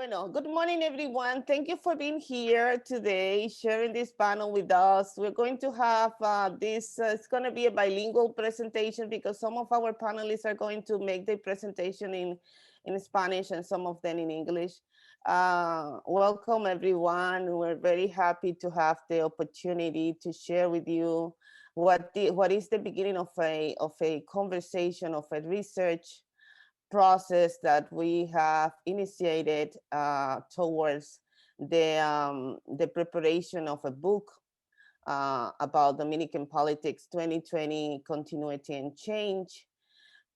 Bueno, good morning, everyone. Thank you for being here today, sharing this panel with us. We're going to have it's going to be a bilingual presentation because some of our panelists are going to make the presentation in Spanish and some of them in English. Welcome, everyone. We're very happy to have the opportunity to share with you what is the beginning of a conversation, of a research process that we have initiated towards the preparation of a book about Dominican politics 2020 continuity and change.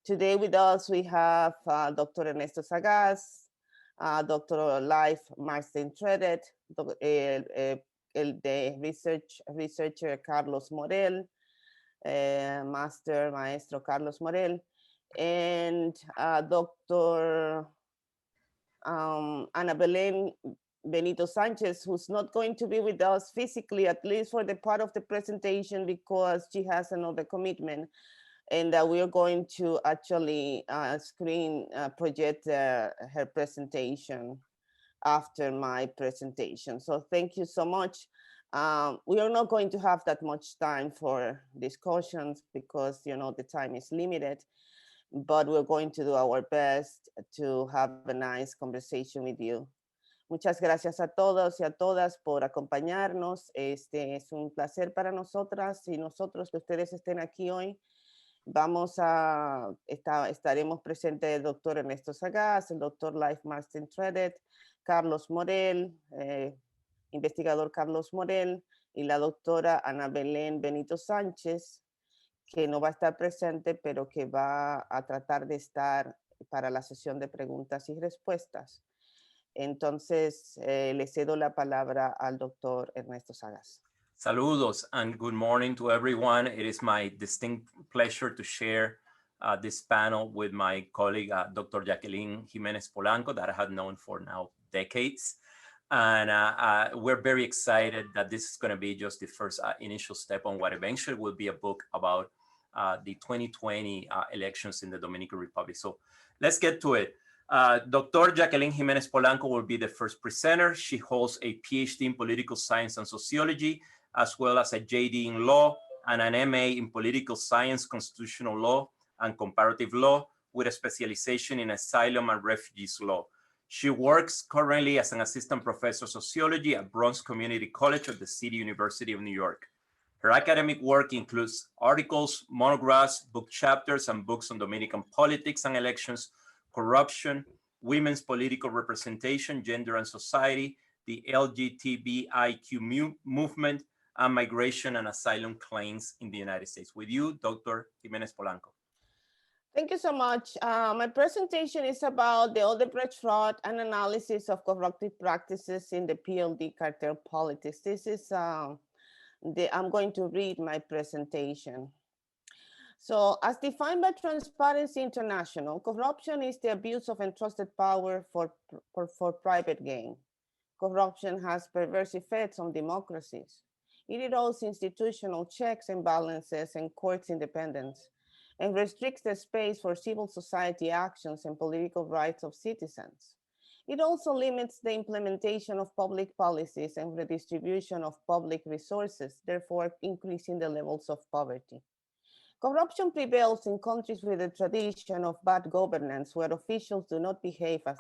Today with us we have Dr. Ernesto Sagás, Dr. Leiv Marsteintredet, the researcher Carlos Morel, Maestro Carlos Morel, and Dr. Ana Belén Benito Sánchez, who's not going to be with us physically, at least for the part of the presentation, because she has another commitment, and we are going to actually project her presentation after my presentation. So thank you so much. We are not going to have that much time for discussions because, you know, the time is limited, but we're going to do our best to have a nice conversation with you. Muchas gracias a todos y a todas por acompañarnos. Es un placer para nosotras y nosotros que ustedes estén aquí hoy. Estaremos presentes el doctor Ernesto Sagás, el doctor Leiv Marsteintredet, Carlos Morel, investigador Carlos Morel, y la doctora Ana Belén Benito Sánchez, que no va a estar presente, pero que va a tratar de estar para la sesión de preguntas y respuestas. Entonces, le cedo la palabra al doctor Ernesto Sagás. Saludos and good morning to everyone. It is my distinct pleasure to share this panel with my colleague, Dr. Jacqueline Jiménez-Polanco, that I have known for now decades. And we're very excited that this is going to be just the first initial step on what eventually will be a book about the 2020 elections in the Dominican Republic. So let's get to it. Dr. Jacqueline Jiménez-Polanco will be the first presenter. She holds a PhD in political science and sociology, as well as a JD in law and an MA in political science, constitutional law, and comparative law, with a specialization in asylum and refugees law. She works currently as an assistant professor of sociology at Bronx Community College of the City University of New York. Her academic work includes articles, monographs, book chapters, and books on Dominican politics and elections, corruption, women's political representation, gender and society, the LGBTIQ movement, and migration and asylum claims in the United States. With you, Dr. Jiménez-Polanco. Thank you so much. My presentation is about the Odebrecht fraud and analysis of corruptive practices in the PLD cartel politics. This is, I'm going to read my presentation. So, as defined by Transparency International, corruption is the abuse of entrusted power for private gain. Corruption has perverse effects on democracies. It erodes institutional checks and balances and courts' independence, and restricts the space for civil society actions and political rights of citizens. It also limits the implementation of public policies and redistribution of public resources, therefore increasing the levels of poverty. Corruption prevails in countries with a tradition of bad governance, where officials do not behave as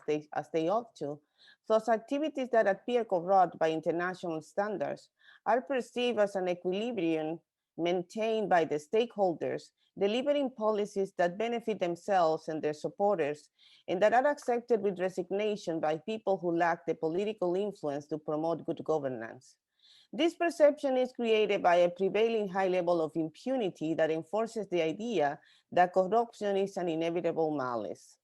they ought to. Thus, activities that appear corrupt by international standards are perceived as an equilibrium maintained by the stakeholders, delivering policies that benefit themselves and their supporters, and that are accepted with resignation by people who lack the political influence to promote good governance. This perception is created by a prevailing high level of impunity that enforces the idea that corruption is an inevitable malice.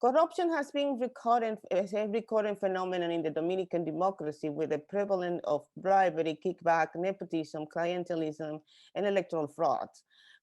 Corruption has been a recurrent phenomenon in the Dominican democracy, with the prevalence of bribery, kickback, nepotism, clientelism, and electoral fraud.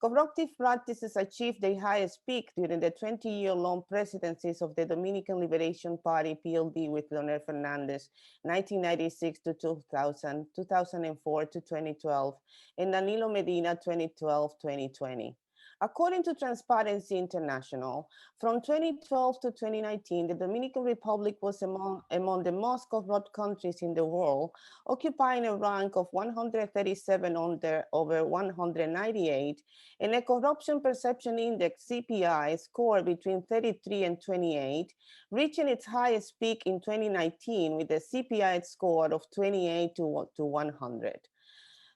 Corruptive practices achieved their highest peak during the 20-year-long presidencies of the Dominican Liberation Party, PLD, with Leonel Fernandez, 1996 to 2000, 2004 to 2012, and Danilo Medina, 2012-2020. According to Transparency International, from 2012 to 2019, the Dominican Republic was among the most corrupt countries in the world, occupying a rank of 137 over 198, and a Corruption Perception Index, CPI, score between 33 and 28, reaching its highest peak in 2019 with a CPI score of 28 to 100.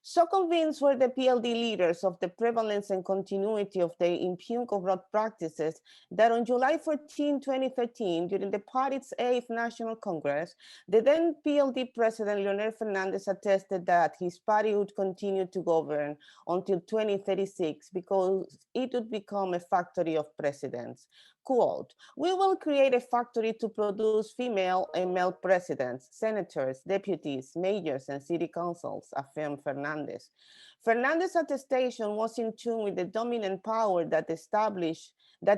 So convinced were the PLD leaders of the prevalence and continuity of the impugned corrupt practices that on July 14, 2013, during the party's 8th National Congress, the then PLD president, Leonel Fernandez, attested that his party would continue to govern until 2036 because it would become a factory of presidents. Quote, "We will create a factory to produce female and male presidents, senators, deputies, mayors, and city councils," affirmed Fernandez. Fernandez's attestation was in tune with the dominant power that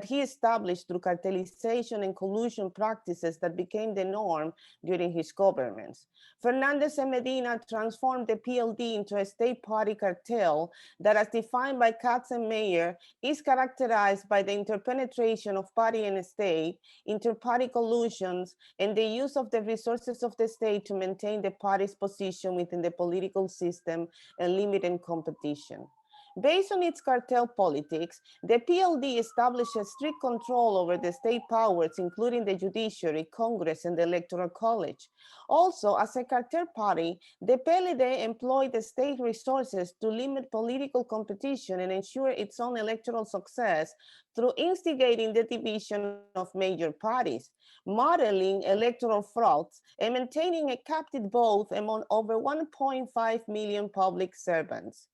he established through cartelization and collusion practices that became the norm during his governments. Fernandez and Medina transformed the PLD into a state party cartel that, as defined by Katz and Mayer, is characterized by the interpenetration of party and state, inter-party collusions, and the use of the resources of the state to maintain the party's position within the political system and limiting competition. Based on its cartel politics, the PLD established a strict control over the state powers, including the judiciary, Congress, and the Electoral College. Also, as a cartel party, the PLD employed the state resources to limit political competition and ensure its own electoral success through instigating the division of major parties, modeling electoral frauds, and maintaining a captive vote among over 1.5 million public servants.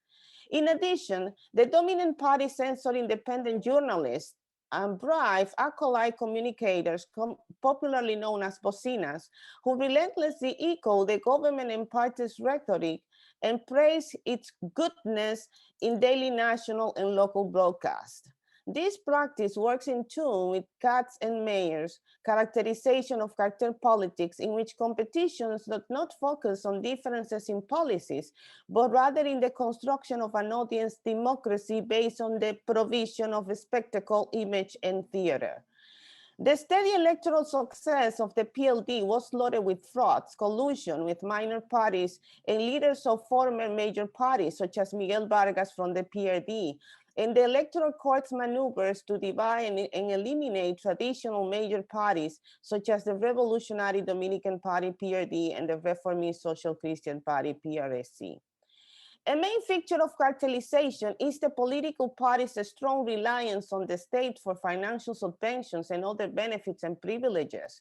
In addition, the dominant party censored independent journalists and bribed acolyte communicators, popularly known as bocinas, who relentlessly echo the government and party's rhetoric and praise its goodness in daily national and local broadcasts. This practice works in tune with Katz and Mayer's characterization of cartel politics, in which competitions does not focus on differences in policies, but rather in the construction of an audience democracy based on the provision of a spectacle, image, and theater. The steady electoral success of the PLD was loaded with frauds, collusion with minor parties, and leaders of former major parties, such as Miguel Vargas from the PRD, and the electoral court's maneuvers to divide and eliminate traditional major parties, such as the Revolutionary Dominican Party, PRD, and the Reformist Social Christian Party, PRSC. A main feature of cartelization is the political party's strong reliance on the state for financial subventions and other benefits and privileges.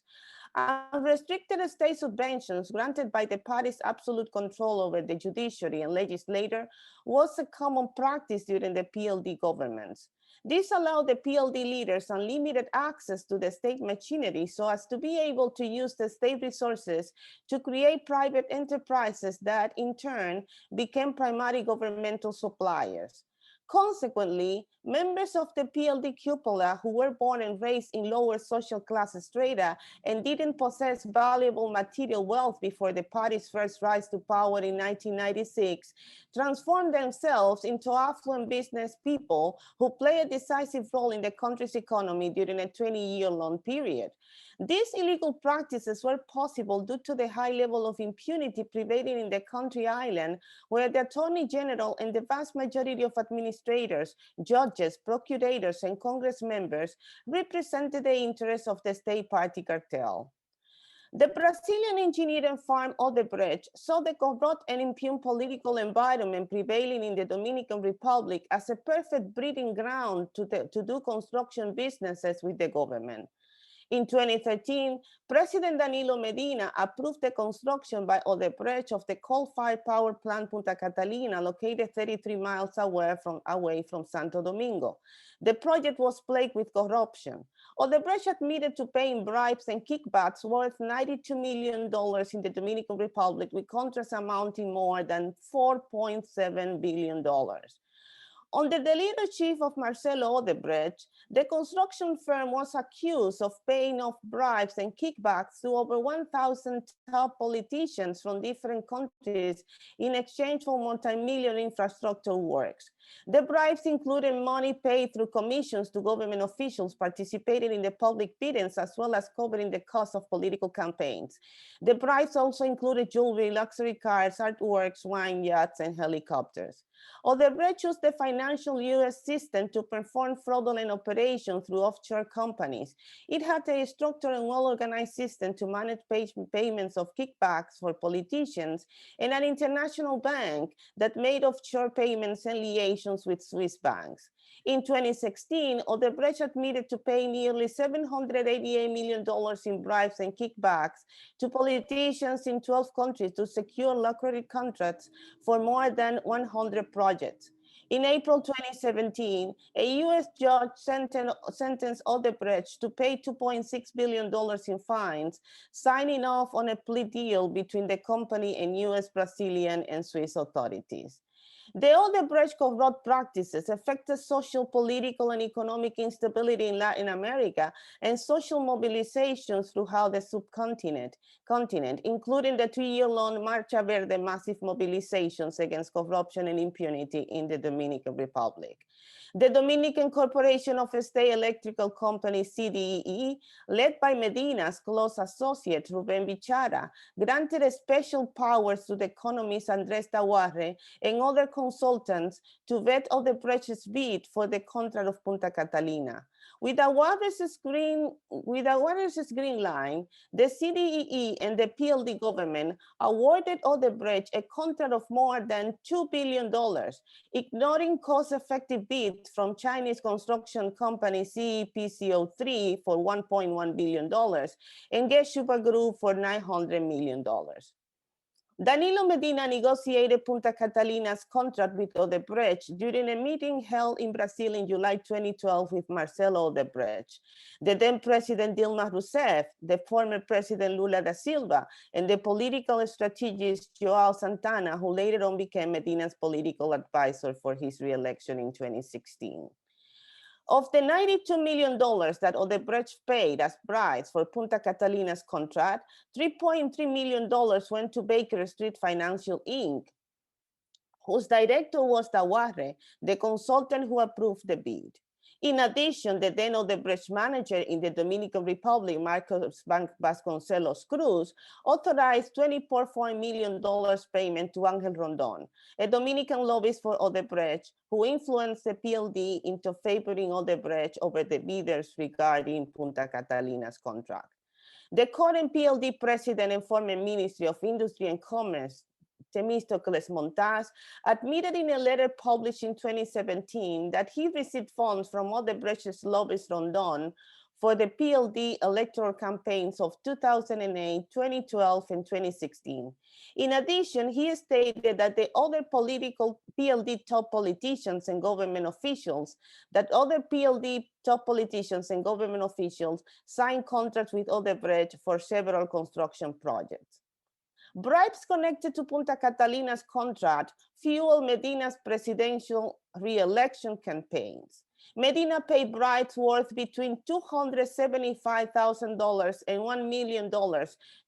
Unrestricted state subventions granted by the party's absolute control over the judiciary and legislature was a common practice during the PLD governments. This allowed the PLD leaders unlimited access to the state machinery so as to be able to use the state resources to create private enterprises that in turn became primary governmental suppliers. Consequently, members of the PLD cupola who were born and raised in lower social class strata and didn't possess valuable material wealth before the party's first rise to power in 1996 transformed themselves into affluent business people who play a decisive role in the country's economy during a 20-year-long period. These illegal practices were possible due to the high level of impunity prevailing in the country island, where the Attorney General and the vast majority of administrators, judges, procurators, and Congress members represented the interests of the state party cartel. The Brazilian engineering firm Odebrecht saw the corrupt and impugned political environment prevailing in the Dominican Republic as a perfect breeding ground to do construction businesses with the government. In 2013, President Danilo Medina approved the construction by Odebrecht of the coal-fired power plant Punta Catalina, located 33 miles away from Santo Domingo. The project was plagued with corruption. Odebrecht admitted to paying bribes and kickbacks worth $92 million in the Dominican Republic, with contracts amounting more than $4.7 billion. Under the leadership of Marcelo Odebrecht, the construction firm was accused of paying off bribes and kickbacks to over 1,000 top politicians from different countries in exchange for multi-million infrastructure works. The bribes included money paid through commissions to government officials participating in the public biddings, as well as covering the cost of political campaigns. The bribes also included jewelry, luxury cars, artworks, wine, yachts, and helicopters. Odebrecht used the financial US system to perform fraudulent operations through offshore companies. It had a structured and well-organized system to manage payments of kickbacks for politicians, and an international bank that made offshore payments and liaisons with Swiss banks. In 2016, Odebrecht admitted to pay nearly $788 million in bribes and kickbacks to politicians in 12 countries to secure lucrative contracts for more than 100 projects. In April 2017, a US judge sentenced Odebrecht to pay $2.6 billion in fines, signing off on a plea deal between the company and US, Brazilian, and Swiss authorities. The Odebrecht corrupt practices affected social, political, and economic instability in Latin America and social mobilizations throughout the subcontinent, including the 3-year-long Marcha Verde massive mobilizations against corruption and impunity in the Dominican Republic. The Dominican Corporation of State Electrical Company, CDEE, led by Medina's close associate, Rubén Bichara, granted special powers to the economist Andrés Tahuarre and other consultants to vet Odebrecht's bid for the contract of Punta Catalina. With Tahuarre's green line, the CDEE and the PLD government awarded Odebrecht a contract of more than $2 billion, ignoring cost-effective bids from Chinese construction company CEPCO3 for $1.1 billion and Geshuba Group for $900 million. Danilo Medina negotiated Punta Catalina's contract with Odebrecht during a meeting held in Brazil in July 2012 with Marcelo Odebrecht, the then President Dilma Rousseff, the former President Lula da Silva, and the political strategist João Santana, who later on became Medina's political advisor for his re-election in 2016. Of the $92 million that Odebrecht paid as bribes for Punta Catalina's contract, $3.3 million went to Baker Street Financial Inc., whose director was Tahuarre, the consultant who approved the bid. In addition, the then Odebrecht manager in the Dominican Republic, Marcos Vasconcelos Cruz, authorized $24.4 million payment to Angel Rondon, a Dominican lobbyist for Odebrecht, who influenced the PLD into favoring Odebrecht over the bidders regarding Punta Catalina's contract. The current PLD president and former Ministry of Industry and Commerce, Temístocles Montaz, admitted in a letter published in 2017 that he received funds from Odebrecht's lobbyist Rondon for the PLD electoral campaigns of 2008, 2012, and 2016. In addition, he stated that the other political PLD top politicians and government officials, signed contracts with Odebrecht for several construction projects. Bribes connected to Punta Catalina's contract fueled Medina's presidential re-election campaigns. Medina paid bribes worth between $275,000 and $1 million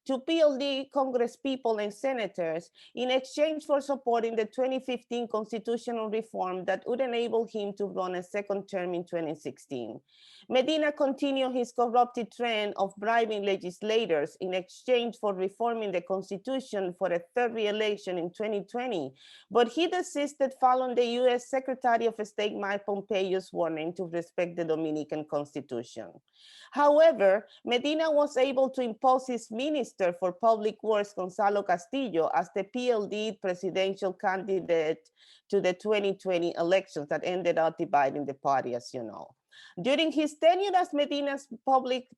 to PLD congresspeople and senators in exchange for supporting the 2015 constitutional reform that would enable him to run a second term in 2016. Medina continued his corrupted trend of bribing legislators in exchange for reforming the Constitution for a third re-election in 2020, but he desisted following the US Secretary of State Mike Pompeo's warning to respect the Dominican Constitution. However, Medina was able to impose his Minister for Public Works, Gonzalo Castillo, as the PLD presidential candidate to the 2020 elections that ended up dividing the party, as you know. During his tenure as Medina's public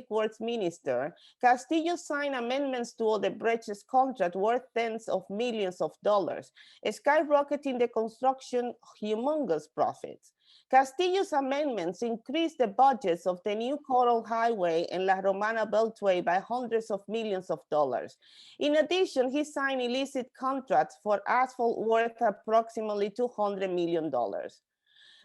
works minister, Castillo signed amendments to Odebrecht's contract worth tens of millions of dollars, skyrocketing the construction humongous profits. Castillo's amendments increased the budgets of the new Coral Highway and La Romana Beltway by hundreds of millions of dollars. In addition, he signed illicit contracts for asphalt worth approximately $200 million.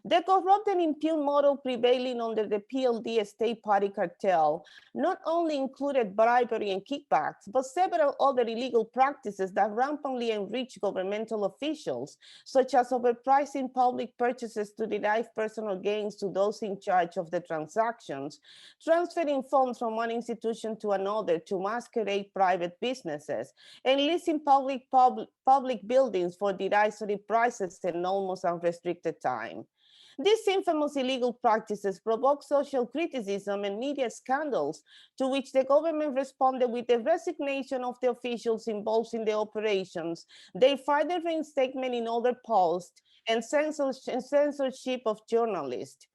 The corrupt and impure model prevailing under the PLD state party cartel not only included bribery and kickbacks, but several other illegal practices that rampantly enrich governmental officials, such as overpricing public purchases to derive personal gains to those in charge of the transactions, transferring funds from one institution to another to masquerade private businesses, and leasing public buildings for derisory prices and almost unrestricted time. These infamous illegal practices provoked social criticism and media scandals, to which the government responded with the resignation of the officials involved in the operations, their further reinstatement in other posts, and censorship of journalists.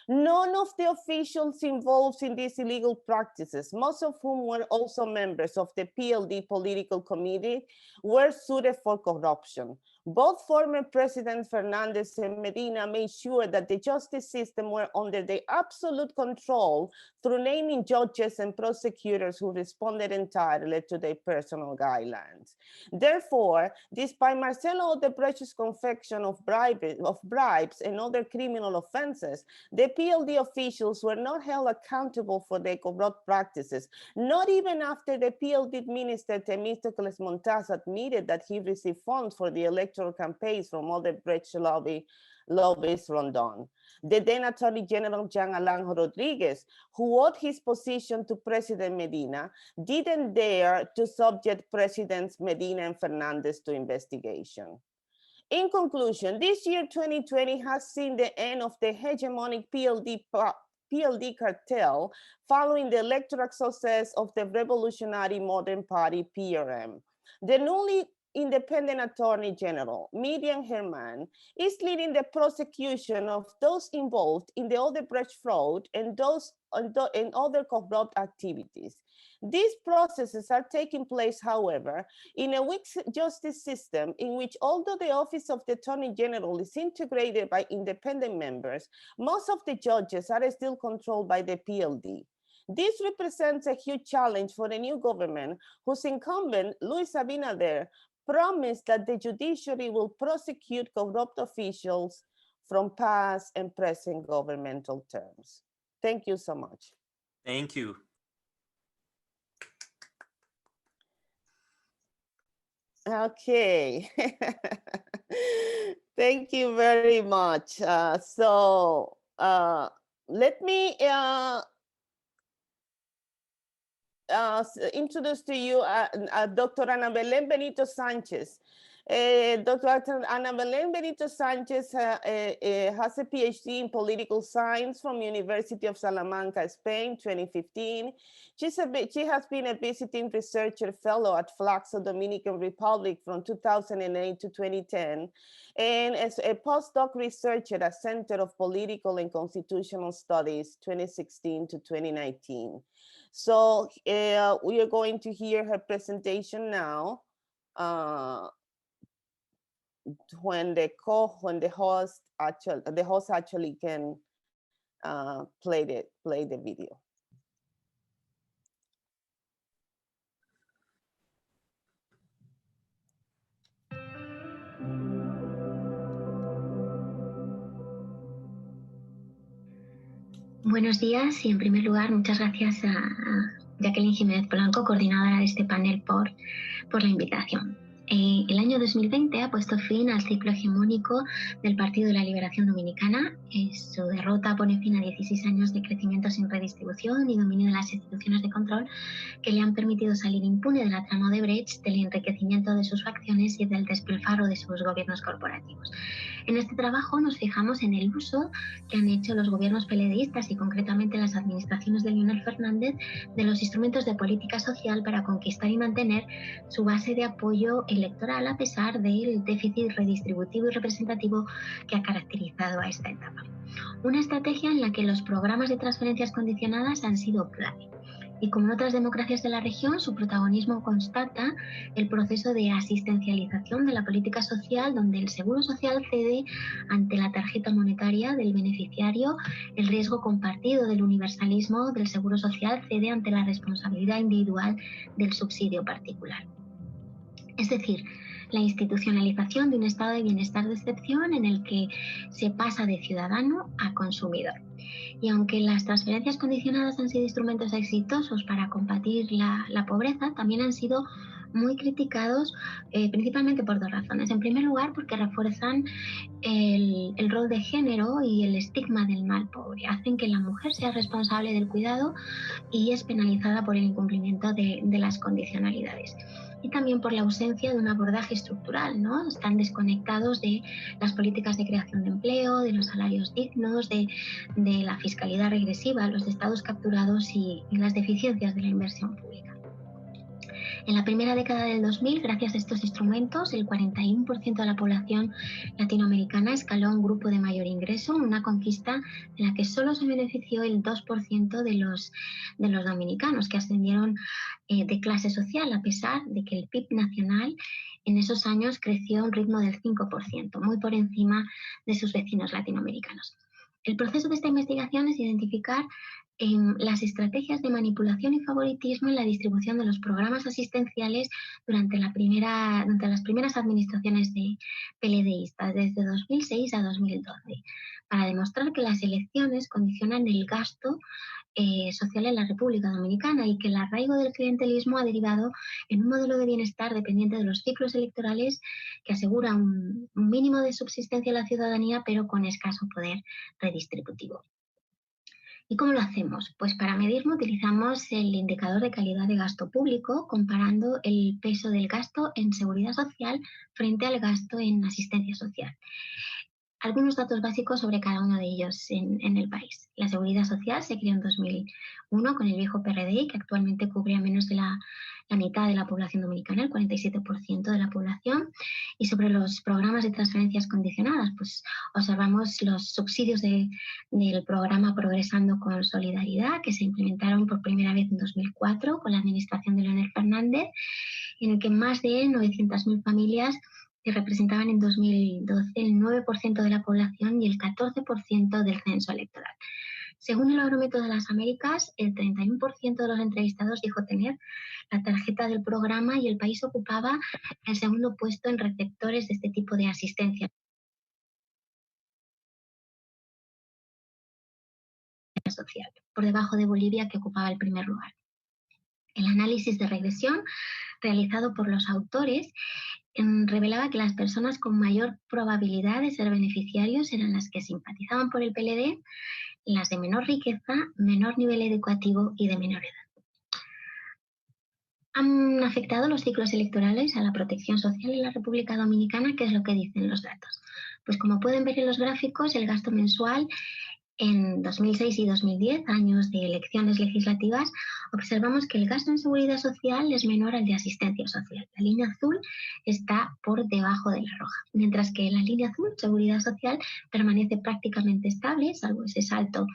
None of the officials involved in these illegal practices, most of whom were also members of the PLD political committee, were sued for corruption. Both former President Fernandez and Medina made sure that the justice system were under their absolute control through naming judges and prosecutors who responded entirely to their personal guidelines. Therefore, despite Marcelo Odebrecht's confession of bribes and other criminal offenses, the PLD officials were not held accountable for their corrupt practices, not even after the PLD minister Temístocles Montaz admitted that he received funds for the electoral campaigns from Odebrecht lobbyists Rondon. The then Attorney General Jean Alain Rodriguez, who owed his position to President Medina, didn't dare to subject Presidents Medina and Fernandez to investigation. In conclusion, this year 2020 has seen the end of the hegemonic PLD cartel following the electoral success of the Revolutionary Modern Party, PRM. The newly independent Attorney General, Miriam Herman, is leading the prosecution of those involved in the Odebrecht fraud and other corrupt activities. These processes are taking place, however, in a weak justice system in which, although the Office of the Attorney General is integrated by independent members, most of the judges are still controlled by the PLD. This represents a huge challenge for the new government, whose incumbent, Luis Abinader, promised that the judiciary will prosecute corrupt officials from past and present governmental terms. Thank you so much. Thank you. Okay. Thank you very much. Let me introduce to you Dr. Ana Belén Benito Sánchez. Dr. Ana Belén Benito Sánchez has a PhD in political science from University of Salamanca, Spain, 2015. She has been a visiting researcher fellow at Flaxo, Dominican Republic from 2008 to 2010, and as a postdoc researcher at Center of Political and Constitutional Studies, 2016 to 2019. So we are going to hear her presentation now. When the host actually can play the video. Buenos días y en primer lugar muchas gracias a Jacqueline Jiménez-Polanco, coordinadora de este panel, por la invitación. El año 2020 ha puesto fin al ciclo hegemónico del Partido de la Liberación Dominicana. Su derrota pone fin a 16 años de crecimiento sin redistribución y dominio de las instituciones de control que le han permitido salir impune de la trama Odebrecht, del enriquecimiento de sus facciones y del despilfarro de sus gobiernos corporativos. En este trabajo nos fijamos en el uso que han hecho los gobiernos PLDistas y concretamente las administraciones de Leonel Fernández de los instrumentos de política social para conquistar y mantener su base de apoyo electoral a pesar del déficit redistributivo y representativo que ha caracterizado a esta etapa. Una estrategia en la que los programas de transferencias condicionadas han sido clave. Y como en otras democracias de la región, su protagonismo constata el proceso de asistencialización de la política social, donde el seguro social cede ante la tarjeta monetaria del beneficiario, el riesgo compartido del universalismo del seguro social cede ante la responsabilidad individual del subsidio particular. Es decir, la institucionalización de un estado de bienestar de excepción en el que se pasa de ciudadano a consumidor. Y aunque las transferencias condicionadas han sido instrumentos exitosos para combatir la pobreza, también han sido muy criticados principalmente por dos razones. En primer lugar, porque refuerzan el rol de género y el estigma del mal pobre. Hacen que la mujer sea responsable del cuidado y es penalizada por el incumplimiento de las condicionalidades. Y también por la ausencia de un abordaje estructural, ¿no? Están desconectados de las políticas de creación de empleo, de los salarios dignos, de la fiscalidad regresiva, los estados capturados y las deficiencias de la inversión pública. En la primera década del 2000, gracias a estos instrumentos, el 41% de la población latinoamericana escaló a un grupo de mayor ingreso, una conquista de la que solo se benefició el 2% de los dominicanos, que ascendieron de clase social, a pesar de que el PIB nacional en esos años creció a un ritmo del 5%, muy por encima de sus vecinos latinoamericanos. El proceso de esta investigación es identificar las estrategias de manipulación y favoritismo en la distribución de los programas asistenciales durante las primeras administraciones de PLDistas, desde 2006 a 2012, para demostrar que las elecciones condicionan el gasto social en la República Dominicana y que el arraigo del clientelismo ha derivado en un modelo de bienestar dependiente de los ciclos electorales que asegura un mínimo de subsistencia a la ciudadanía, pero con escaso poder redistributivo. ¿Y cómo lo hacemos? Pues para medirlo utilizamos el indicador de calidad de gasto público, comparando el peso del gasto en seguridad social frente al gasto en asistencia social. Algunos datos básicos sobre cada uno de ellos en el país. La seguridad social se creó en 2001 con el viejo PRDI, que actualmente cubre a menos de la mitad de la población dominicana, el 47% de la población. Y sobre los programas de transferencias condicionadas, pues observamos los subsidios del programa Progresando con Solidaridad, que se implementaron por primera vez en 2004 con la administración de Leonel Fernández, en el que más de 900.000 familias que representaban en 2012 el 9% de la población y el 14% del censo electoral. Según el Barómetro de las Américas, el 31% de los entrevistados dijo tener la tarjeta del programa y el país ocupaba el segundo puesto en receptores de este tipo de asistencia social, por debajo de Bolivia, que ocupaba el primer lugar. El análisis de regresión realizado por los autores revelaba que las personas con mayor probabilidad de ser beneficiarios eran las que simpatizaban por el PLD, las de menor riqueza, menor nivel educativo y de menor edad. ¿Han afectado los ciclos electorales a la protección social en la República Dominicana? ¿Qué es lo que dicen los datos? Pues como pueden ver en los gráficos, el gasto mensual en 2006 y 2010, años de elecciones legislativas, observamos que el gasto en seguridad social es menor al de asistencia social. La línea azul está por debajo de la roja, mientras que la línea azul, seguridad social, permanece prácticamente estable, salvo ese salto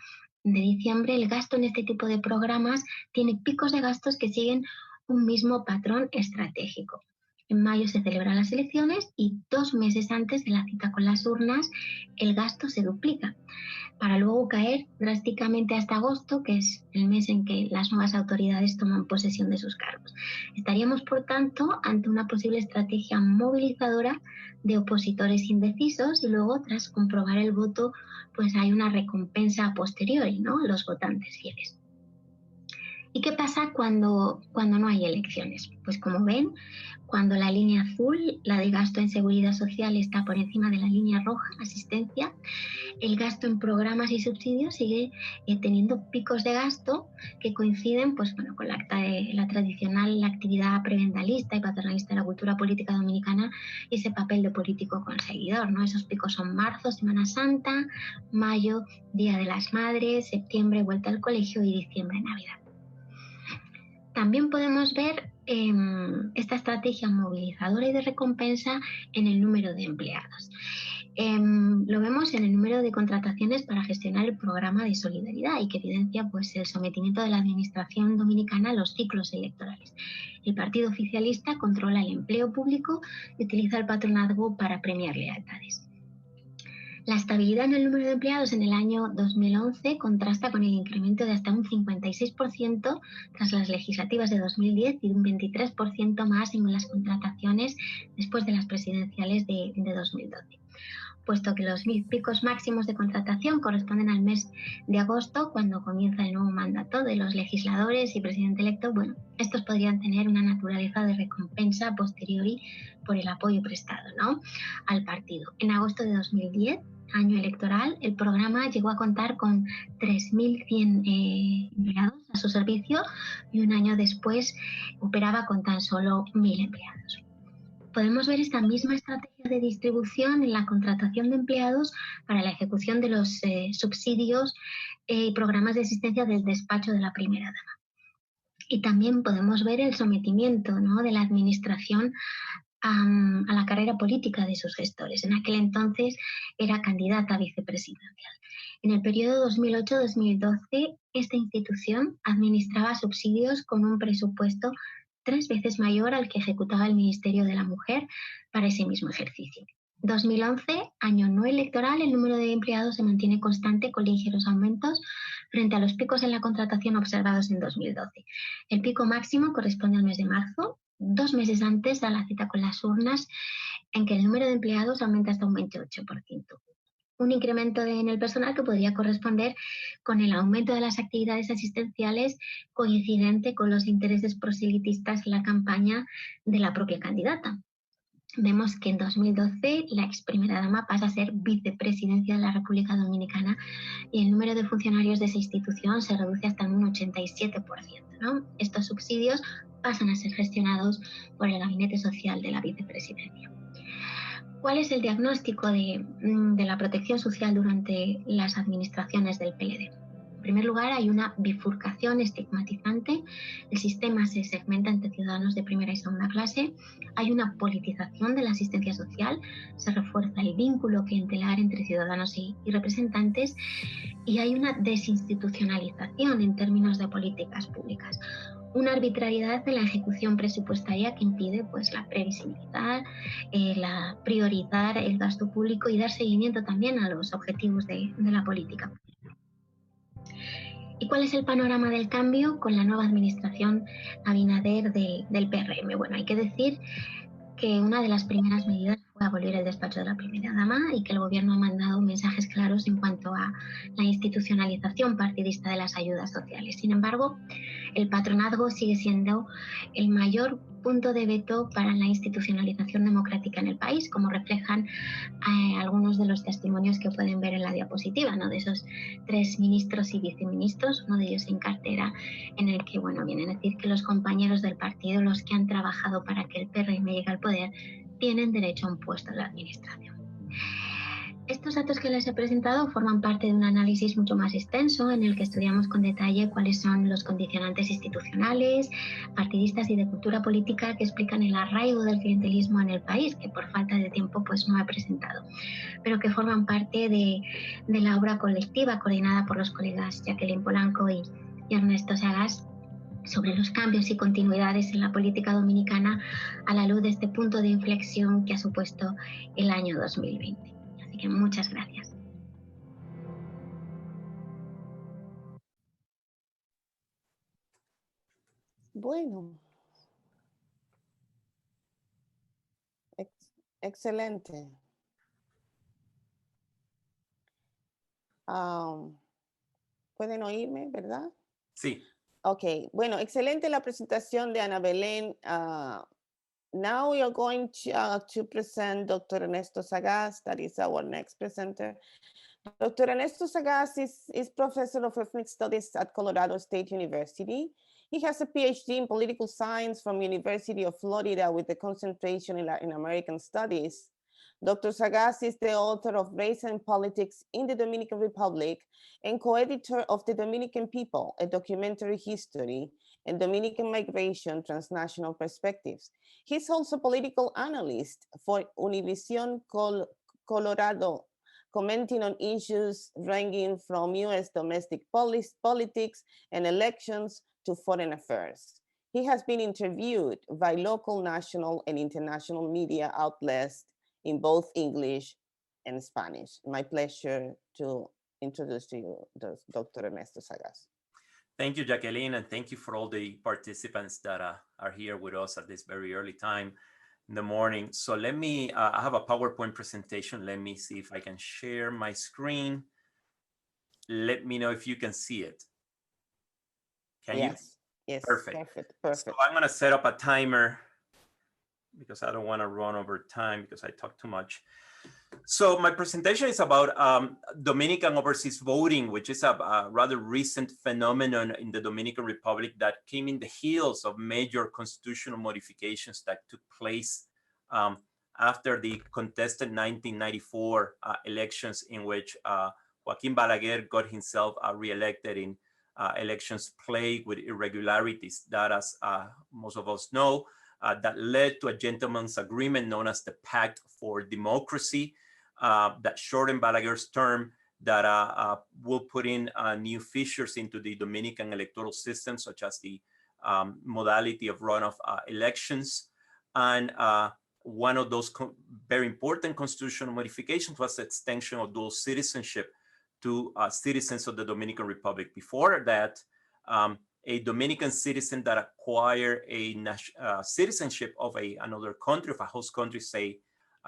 de diciembre. El gasto en este tipo de programas tiene picos de gastos que siguen un mismo patrón estratégico. En mayo se celebran las elecciones y 2 meses antes de la cita con las urnas el gasto se duplica, para luego caer drásticamente hasta agosto, que es el mes en que las nuevas autoridades toman posesión de sus cargos. Estaríamos, por tanto, ante una posible estrategia movilizadora de opositores indecisos y luego, tras comprobar el voto, pues hay una recompensa a posteriori, ¿no?, a los votantes fieles. ¿Y qué pasa cuando no hay elecciones? Pues como ven, cuando la línea azul, la de gasto en seguridad social, está por encima de la línea roja, asistencia, el gasto en programas y subsidios sigue teniendo picos de gasto que coinciden pues, bueno, con la tradicional actividad prebentalista y paternalista de la cultura política dominicana y ese papel de político conseguidor, ¿no? Esos picos son marzo, Semana Santa, mayo, Día de las Madres, septiembre, vuelta al colegio y diciembre, Navidad. También podemos ver esta estrategia movilizadora y de recompensa en el número de empleados. Lo vemos en el número de contrataciones para gestionar el programa de solidaridad y que evidencia pues, el sometimiento de la administración dominicana a los ciclos electorales. El partido oficialista controla el empleo público y utiliza el patronazgo para premiar lealtades. La estabilidad en el número de empleados en el año 2011 contrasta con el incremento de hasta un 56% tras las legislativas de 2010 y un 23% más en las contrataciones después de las presidenciales de 2012. Puesto que los picos máximos de contratación corresponden al mes de agosto, cuando comienza el nuevo mandato de los legisladores y presidente electo, bueno, estos podrían tener una naturaleza de recompensa posteriori por el apoyo prestado, ¿no?, al partido. En agosto de 2010, año electoral, el programa llegó a contar con 3.100 empleados a su servicio y un año después operaba con tan solo 1.000 empleados. Podemos ver esta misma estrategia de distribución en la contratación de empleados para la ejecución de los subsidios y programas de asistencia del despacho de la primera dama. Y también podemos ver el sometimiento, ¿no?, de la administración a la carrera política de sus gestores. En aquel entonces era candidata a vicepresidencial. En el periodo 2008-2012, esta institución administraba subsidios con un presupuesto 3 veces mayor al que ejecutaba el Ministerio de la Mujer para ese mismo ejercicio. 2011, año no electoral, el número de empleados se mantiene constante con ligeros aumentos frente a los picos en la contratación observados en 2012. El pico máximo corresponde al mes de marzo, 2 meses antes a la cita con las urnas, en que el número de empleados aumenta hasta un 28%. Un incremento en el personal que podría corresponder con el aumento de las actividades asistenciales coincidente con los intereses proselitistas en la campaña de la propia candidata. Vemos que en 2012 la ex primera dama pasa a ser vicepresidencia de la República Dominicana y el número de funcionarios de esa institución se reduce hasta un 87%, ¿no? Estos subsidios pasan a ser gestionados por el Gabinete Social de la Vicepresidencia. ¿Cuál es el diagnóstico de la protección social durante las administraciones del PLD? En primer lugar, hay una bifurcación estigmatizante, el sistema se segmenta entre ciudadanos de primera y segunda clase, hay una politización de la asistencia social, se refuerza el vínculo clientelar entre ciudadanos y representantes, y hay una desinstitucionalización en términos de políticas públicas. Una arbitrariedad en la ejecución presupuestaria que impide pues, la previsibilidad, la priorizar el gasto público y dar seguimiento también a los objetivos de la política. ¿Y cuál es el panorama del cambio con la nueva administración Abinader del PRM? Bueno, hay que decir que una de las primeras medidas fue abolir el despacho de la primera dama y que el gobierno ha mandado mensajes claros en cuanto a la institucionalización partidista de las ayudas sociales. Sin embargo, el patronazgo sigue siendo el mayor punto de veto para la institucionalización democrática en el país, como reflejan algunos de los testimonios que pueden ver en la diapositiva, ¿no?, de esos 3 ministros y viceministros, uno de ellos en cartera, en el que, bueno, vienen a decir que los compañeros del partido, los que han trabajado para que el PRM llegue al poder, tienen derecho a un puesto en la administración. Estos datos que les he presentado forman parte de un análisis mucho más extenso en el que estudiamos con detalle cuáles son los condicionantes institucionales, partidistas y de cultura política que explican el arraigo del clientelismo en el país, que por falta de tiempo pues no he presentado, pero que forman parte de la obra colectiva coordinada por los colegas Jacqueline-Polanco y Ernesto Sagás sobre los cambios y continuidades en la política dominicana a la luz de este punto de inflexión que ha supuesto el año 2020. Así que muchas gracias. Bueno. Excelente. ¿Pueden oírme, verdad? Sí. Ok, bueno, excelente la presentación de Ana Belén. Now we are going to present Dr. Ernesto Sagás, that is our next presenter. Dr. Ernesto Sagás is Professor of Ethnic Studies at Colorado State University. He has a PhD in Political Science from University of Florida with a concentration in American Studies. Dr. Sagás is the author of Race and Politics in the Dominican Republic and co-editor of The Dominican People, a documentary history, and Dominican Migration, Transnational Perspectives. He's also political analyst for Univision Colorado, commenting on issues ranging from US domestic politics and elections to foreign affairs. He has been interviewed by local, national, and international media outlets in both English and Spanish. My pleasure to introduce to you Dr. Ernesto Sagás. Thank you, Jacqueline, and thank you for all the participants that are here with us at this very early time in the morning. So let me, I have a PowerPoint presentation. Let me see if I can share my screen. Let me know if you can see it. Can you? Yes, perfect. Perfect. So I'm gonna set up a timer because I don't wanna run over time because I talk too much. So my presentation is about Dominican overseas voting, which is a rather recent phenomenon in the Dominican Republic that came in the heels of major constitutional modifications that took place after the contested 1994 elections, in which Joaquin Balaguer got himself reelected in elections plagued with irregularities that, as most of us know, that led to a gentleman's agreement known as the Pact for Democracy that shortened Balaguer's term, that will put in new features into the Dominican electoral system, such as the modality of runoff elections. And one of those very important constitutional modifications was the extension of dual citizenship to citizens of the Dominican Republic. Before that, a Dominican citizen that acquired a citizenship of another country, of a host country, say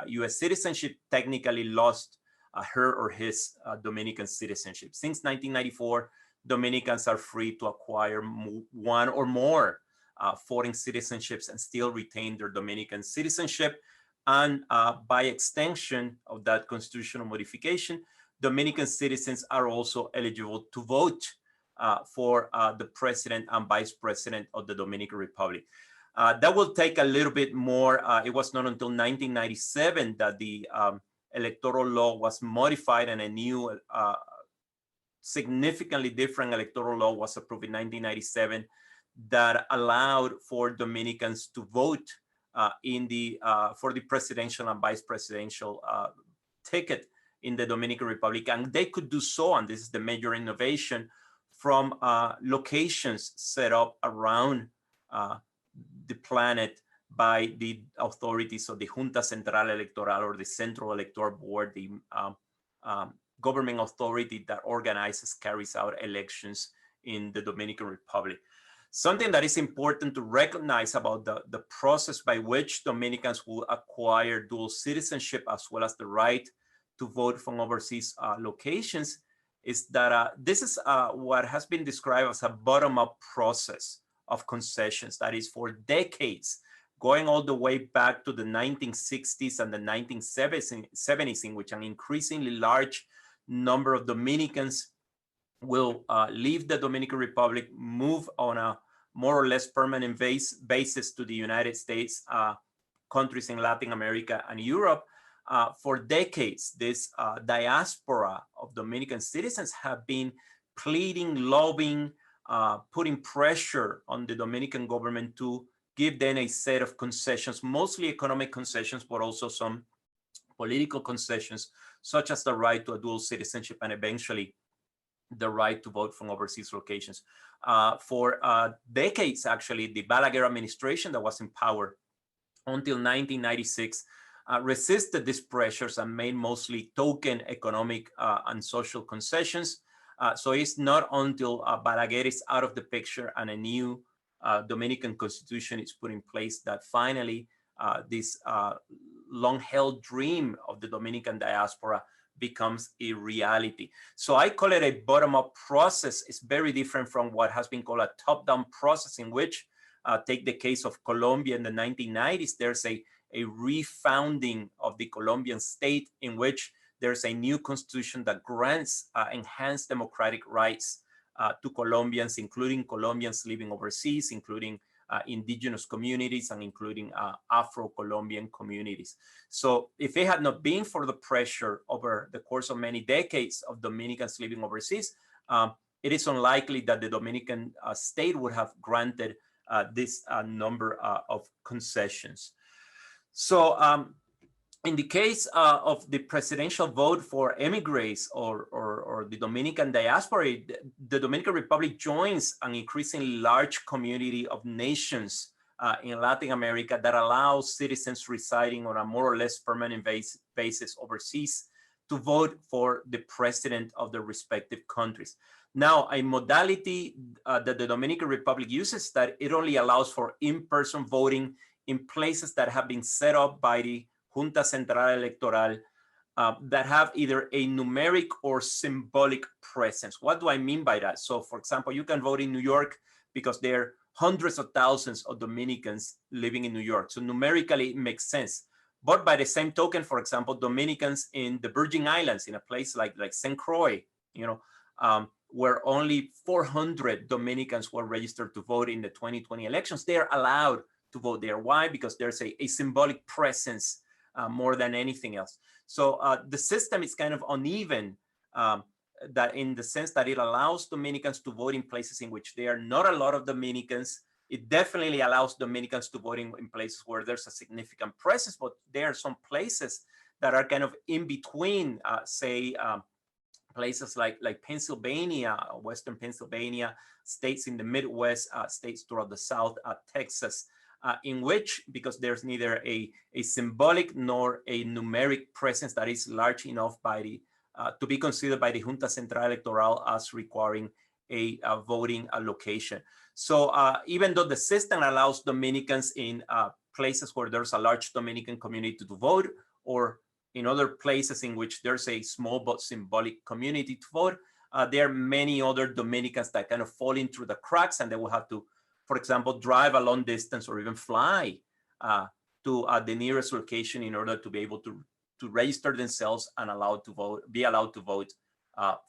U.S. citizenship, technically lost her or his Dominican citizenship. Since 1994, Dominicans are free to acquire one or more foreign citizenships and still retain their Dominican citizenship. And by extension of that constitutional modification, Dominican citizens are also eligible to vote for the president and vice president of the Dominican Republic. That will take a little bit more. It was not until 1997 that the electoral law was modified and a new significantly different electoral law was approved in 1997 that allowed for Dominicans to vote for the presidential and vice presidential ticket in the Dominican Republic. And they could do so, and this is the major innovation, from locations set up around the planet by the authorities of the Junta Central Electoral, or the Central Electoral Board, the government authority that organizes, carries out elections in the Dominican Republic. Something that is important to recognize about the process by which Dominicans will acquire dual citizenship as well as the right to vote from overseas locations is that this is what has been described as a bottom-up process of concessions. That is, for decades, going all the way back to the 1960s and the 1970s, in which an increasingly large number of Dominicans will leave the Dominican Republic, move on a more or less permanent basis to the United States, countries in Latin America and Europe. For decades, this diaspora of Dominican citizens have been pleading, lobbying, putting pressure on the Dominican government to give them a set of concessions, mostly economic concessions, but also some political concessions, such as the right to a dual citizenship and eventually the right to vote from overseas locations. For decades, actually, the Balaguer administration that was in power until 1996 resisted these pressures and made mostly token economic and social concessions. So it's not until Balaguer is out of the picture and a new Dominican constitution is put in place that finally this long-held dream of the Dominican diaspora becomes a reality. So I call it a bottom-up process. It's very different from what has been called a top-down process, in which, take the case of Colombia in the 1990s, there's a refounding of the Colombian state, in which there's a new constitution that grants enhanced democratic rights to Colombians, including Colombians living overseas, including indigenous communities, and including Afro-Colombian communities. So if it had not been for the pressure over the course of many decades of Dominicans living overseas, it is unlikely that the Dominican state would have granted this number of concessions. So in the case of the presidential vote for emigres or the Dominican diaspora, the Dominican Republic joins an increasingly large community of nations in Latin America that allows citizens residing on a more or less permanent basis overseas to vote for the president of the respective countries. Now, a modality that the Dominican Republic uses that it only allows for in-person voting in places that have been set up by the Junta Central Electoral that have either a numeric or symbolic presence. What do I mean by that? So, for example, you can vote in New York because there are hundreds of thousands of Dominicans living in New York. So numerically, it makes sense. But by the same token, for example, Dominicans in the Virgin Islands, in a place like St. Croix, you know, where only 400 Dominicans were registered to vote in the 2020 elections, they are allowed to vote there. Why? Because there's a symbolic presence more than anything else. So the system is kind of uneven, that in the sense that it allows Dominicans to vote in places in which there are not a lot of Dominicans. It definitely allows Dominicans to vote in places where there's a significant presence, but there are some places that are kind of in between, say, places like Pennsylvania, Western Pennsylvania, states in the Midwest, states throughout the South, Texas, in which, because there's neither a symbolic nor a numeric presence that is large enough by the to be considered by the Junta Central Electoral as requiring a voting location. So even though the system allows Dominicans in places where there's a large Dominican community to vote, or in other places in which there's a small but symbolic community to vote, there are many other Dominicans that kind of fall in through the cracks, and they will have to, for example, drive a long distance or even fly to the nearest location in order to be able to register themselves and be allowed to vote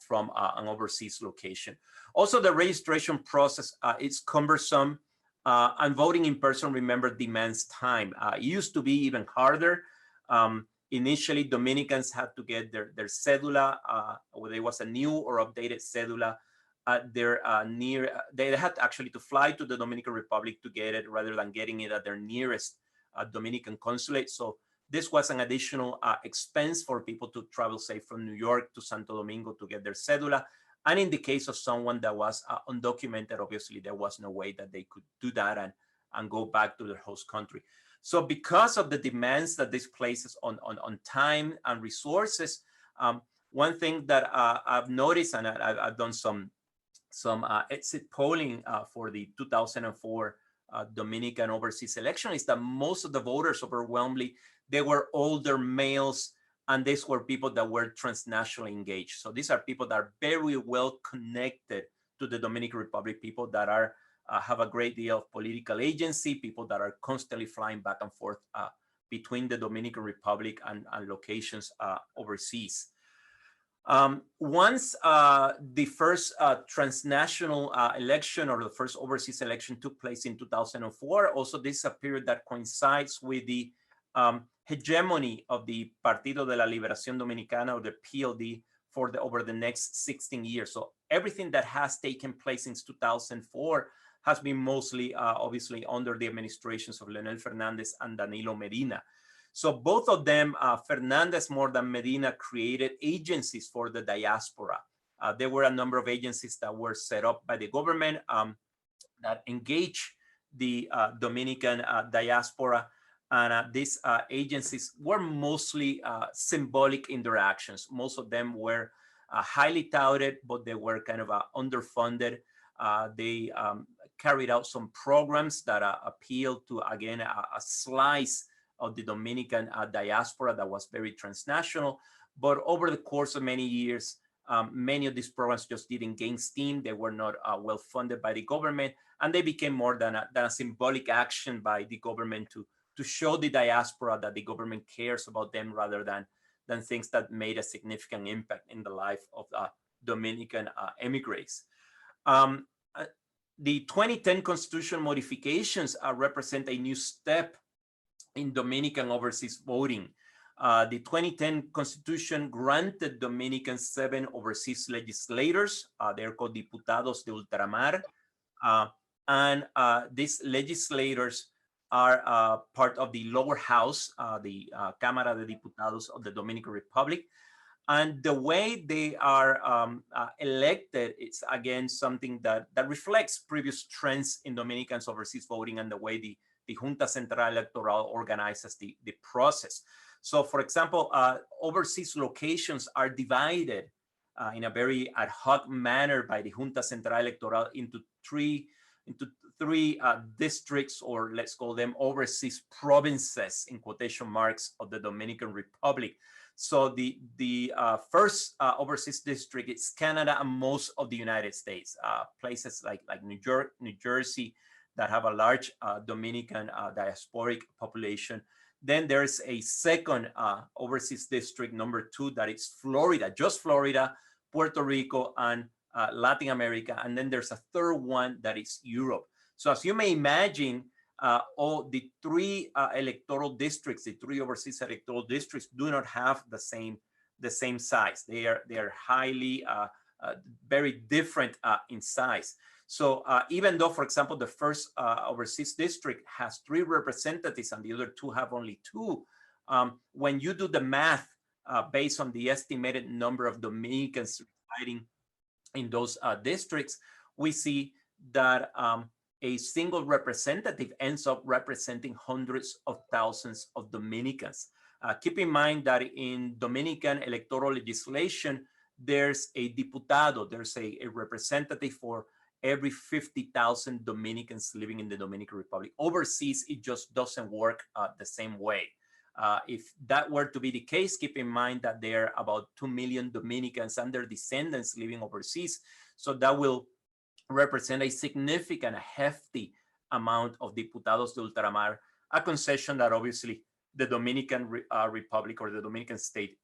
from an overseas location. Also, the registration process is cumbersome, and voting in person, remember, demands time. It used to be even harder. Initially, Dominicans had to get their cedula, whether it was a new or updated cedula, they had actually to fly to the Dominican Republic to get it rather than getting it at their nearest Dominican consulate. So this was an additional expense for people to travel, say, from New York to Santo Domingo to get their cedula. And in the case of someone that was undocumented, obviously there was no way that they could do that and go back to their host country. So because of the demands that this places on time and resources, one thing that I've noticed, and I've done some exit polling for the 2004 Dominican overseas election, is that most of the voters, overwhelmingly, they were older males, and these were people that were transnationally engaged. So these are people that are very well connected to the Dominican Republic, people that are have a great deal of political agency, people that are constantly flying back and forth between the Dominican Republic and locations overseas. Once the first transnational election, or the first overseas election, took place in 2004, also this is a period that coincides with the hegemony of the Partido de la Liberación Dominicana, or the PLD, for over the next 16 years. So everything that has taken place since 2004 has been mostly, obviously, under the administrations of Leonel Fernandez and Danilo Medina. So both of them, Fernandez more than Medina, created agencies for the diaspora. There were a number of agencies that were set up by the government that engage the Dominican diaspora. And these agencies were mostly symbolic in their actions. Most of them were highly touted, but they were kind of underfunded. They carried out some programs that appealed to, again, a slice of the Dominican diaspora that was very transnational. But over the course of many years, many of these programs just didn't gain steam. They were not well funded by the government, and they became more than a symbolic action by the government to show the diaspora that the government cares about them, rather than things that made a significant impact in the life of Dominican emigres. The 2010 constitution modifications represent a new step in Dominican overseas voting. The 2010 constitution granted Dominicans 7 overseas legislators. They're called Diputados de Ultramar. And these legislators are part of the lower house, the Cámara de Diputados of the Dominican Republic. And the way they are elected, it's again something that reflects previous trends in Dominicans overseas voting and the way the the Junta Central Electoral organizes the process. So for example, overseas locations are divided in a very ad hoc manner by the Junta Central Electoral into three districts, or let's call them overseas provinces in quotation marks, of the Dominican Republic. So the first overseas district is Canada and most of the United States, places like New Jersey that have a large Dominican diasporic population. Then there's a second overseas district, number 2, that is Florida, just Florida, Puerto Rico, and Latin America. And then there's a third one that is Europe. So as you may imagine, all the 3 electoral districts, the 3 overseas electoral districts, do not have the same size. They are highly very different in size. So even though, for example, the first overseas district has 3 representatives and the other 2 have only 2, when you do the math based on the estimated number of Dominicans residing in those districts, we see that a single representative ends up representing hundreds of thousands of Dominicans. Keep in mind that in Dominican electoral legislation, there's a diputado, there's a representative for every 50,000 Dominicans living in the Dominican Republic. Overseas, it just doesn't work the same way. If that were to be the case, keep in mind that there are about 2 million Dominicans and their descendants living overseas. So that will represent a significant, hefty amount of diputados de ultramar, a concession that obviously the Dominican Republic or the Dominican state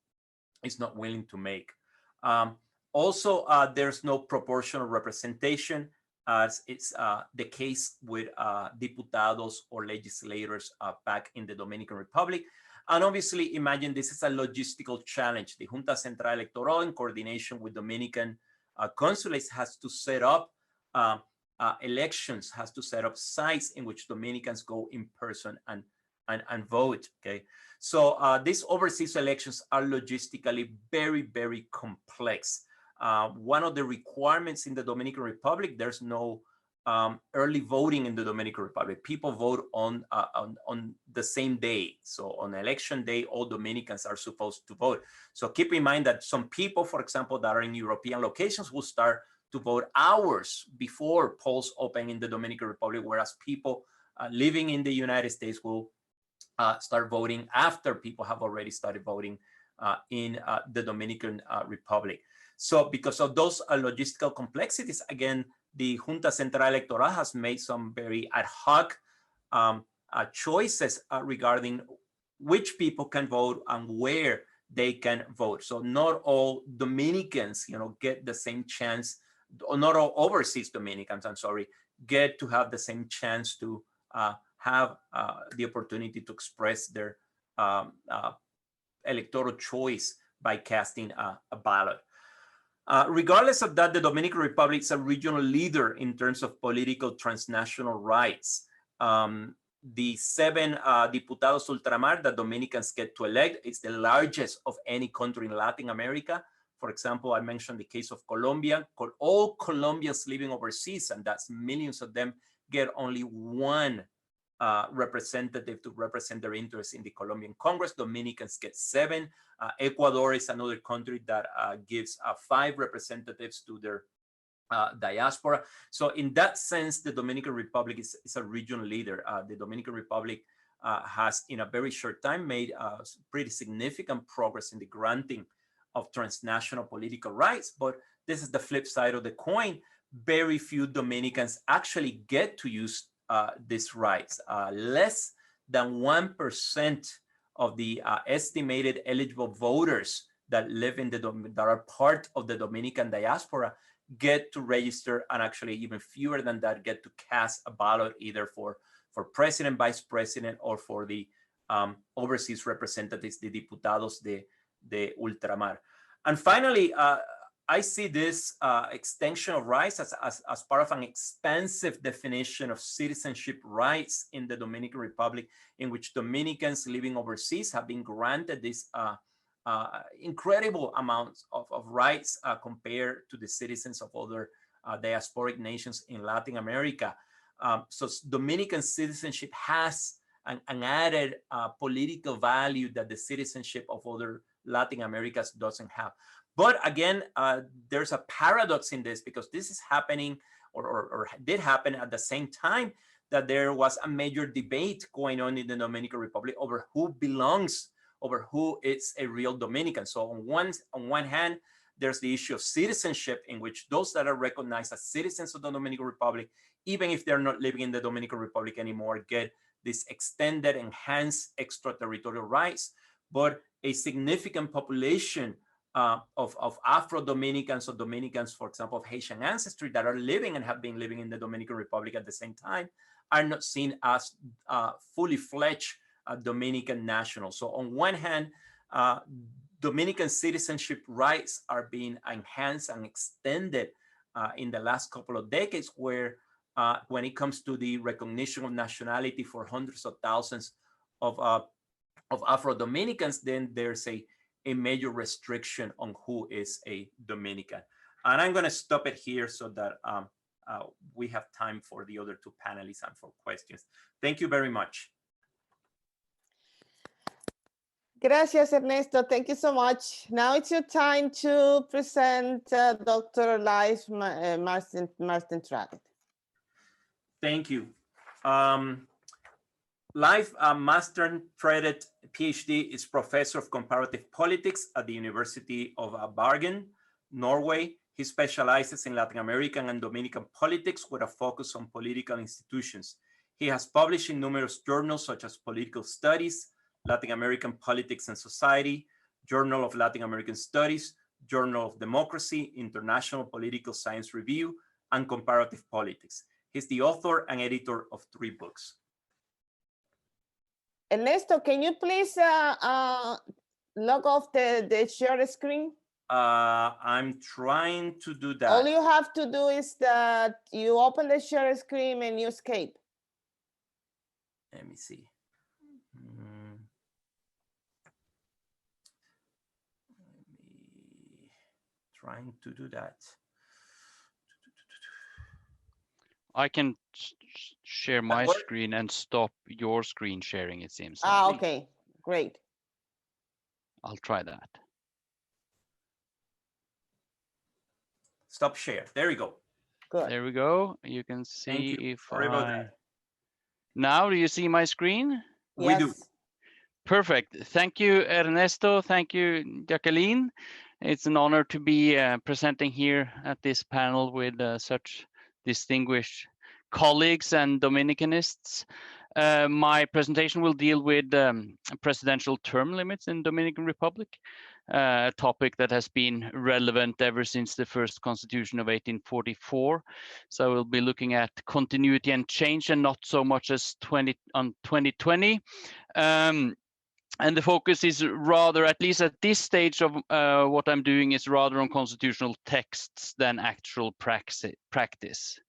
is not willing to make. Also, there's no proportional representation, as it's the case with diputados or legislators back in the Dominican Republic. And obviously, imagine this is a logistical challenge. The Junta Central Electoral, in coordination with Dominican consulates, has to set up elections, has to set up sites in which Dominicans go in person and vote, okay? So these overseas elections are logistically very, very complex. One of the requirements in the Dominican Republic, there's no early voting in the Dominican Republic. People vote on the same day. So on election day, all Dominicans are supposed to vote. So keep in mind that some people, for example, that are in European locations will start to vote hours before polls open in the Dominican Republic, whereas people living in the United States will start voting after people have already started voting in the Dominican Republic. So because of those logistical complexities, again, the Junta Central Electoral has made some very ad hoc choices regarding which people can vote and where they can vote. So not all Dominicans, get the same chance, or not all overseas Dominicans, I'm sorry, get to have the same chance to have the opportunity to express their electoral choice by casting a ballot. Regardless of that, the Dominican Republic is a regional leader in terms of political transnational rights. The 7 diputados ultramar that Dominicans get to elect is the largest of any country in Latin America. For example, I mentioned the case of Colombia. All Colombians living overseas, and that's millions of them, get only 1 representative to represent their interests in the Colombian Congress. Dominicans get 7. Ecuador is another country that gives 5 representatives to their diaspora. So in that sense, the Dominican Republic is a regional leader. The Dominican Republic has, in a very short time, made pretty significant progress in the granting of transnational political rights. But this is the flip side of the coin. Very few Dominicans actually get to use these rights. Less than 1% of the estimated eligible voters that live in that are part of the Dominican diaspora get to register, and actually even fewer than that get to cast a ballot either for president, vice president, or for the overseas representatives, the diputados de ultramar. And finally, I see this extension of rights as part of an expansive definition of citizenship rights in the Dominican Republic, in which Dominicans living overseas have been granted this incredible amounts of rights compared to the citizens of other diasporic nations in Latin America. So Dominican citizenship has an added political value that the citizenship of other Latin Americas doesn't have. But again, there's a paradox in this, because this is happening or did happen at the same time that there was a major debate going on in the Dominican Republic over who belongs, over who is a real Dominican. So on one hand, there's the issue of citizenship, in which those that are recognized as citizens of the Dominican Republic, even if they're not living in the Dominican Republic anymore, get this extended, enhanced extraterritorial rights. But a significant population of Afro-Dominicans or Dominicans, for example, of Haitian ancestry, that are living and have been living in the Dominican Republic at the same time, are not seen as fully fledged Dominican nationals. So on one hand, Dominican citizenship rights are being enhanced and extended in the last couple of decades, where when it comes to the recognition of nationality for hundreds of thousands of Afro-Dominicans, then there's a major restriction on who is a Dominican. And I'm going to stop it here so that we have time for the other two panelists and for questions. Thank you very much. Gracias, Ernesto. Thank you so much. Now it's your time to present Dr. Leiv Marsteintredet. Thank you. Leiv Marsteintredet, PhD, is professor of comparative politics at the University of Bergen, Norway. He specializes in Latin American and Dominican politics with a focus on political institutions. He has published in numerous journals such as Political Studies, Latin American Politics and Society, Journal of Latin American Studies, Journal of Democracy, International Political Science Review, and Comparative Politics. He's the author and editor of 3 books. Ernesto, can you please log off the share screen? I'm trying to do that. All you have to do is that you open the share screen and you escape. Let me see. Trying to do that. I can share my screen and stop your screen sharing, it seems. Okay, great. I'll try that. Stop share. There we go. Good. There we go. You can see if Sorry about that. Now, do you see my screen? Yes. We do. Perfect. Thank you, Ernesto. Thank you, Jacqueline. It's an honor to be presenting here at this panel with such distinguished colleagues and Dominicanists. My presentation will deal with presidential term limits in Dominican Republic, a topic that has been relevant ever since the first constitution of 1844. So we'll be looking at continuity and change, and not so much as 2020. And the focus is rather, at least at this stage of what I'm doing, is rather on constitutional texts than actual practice.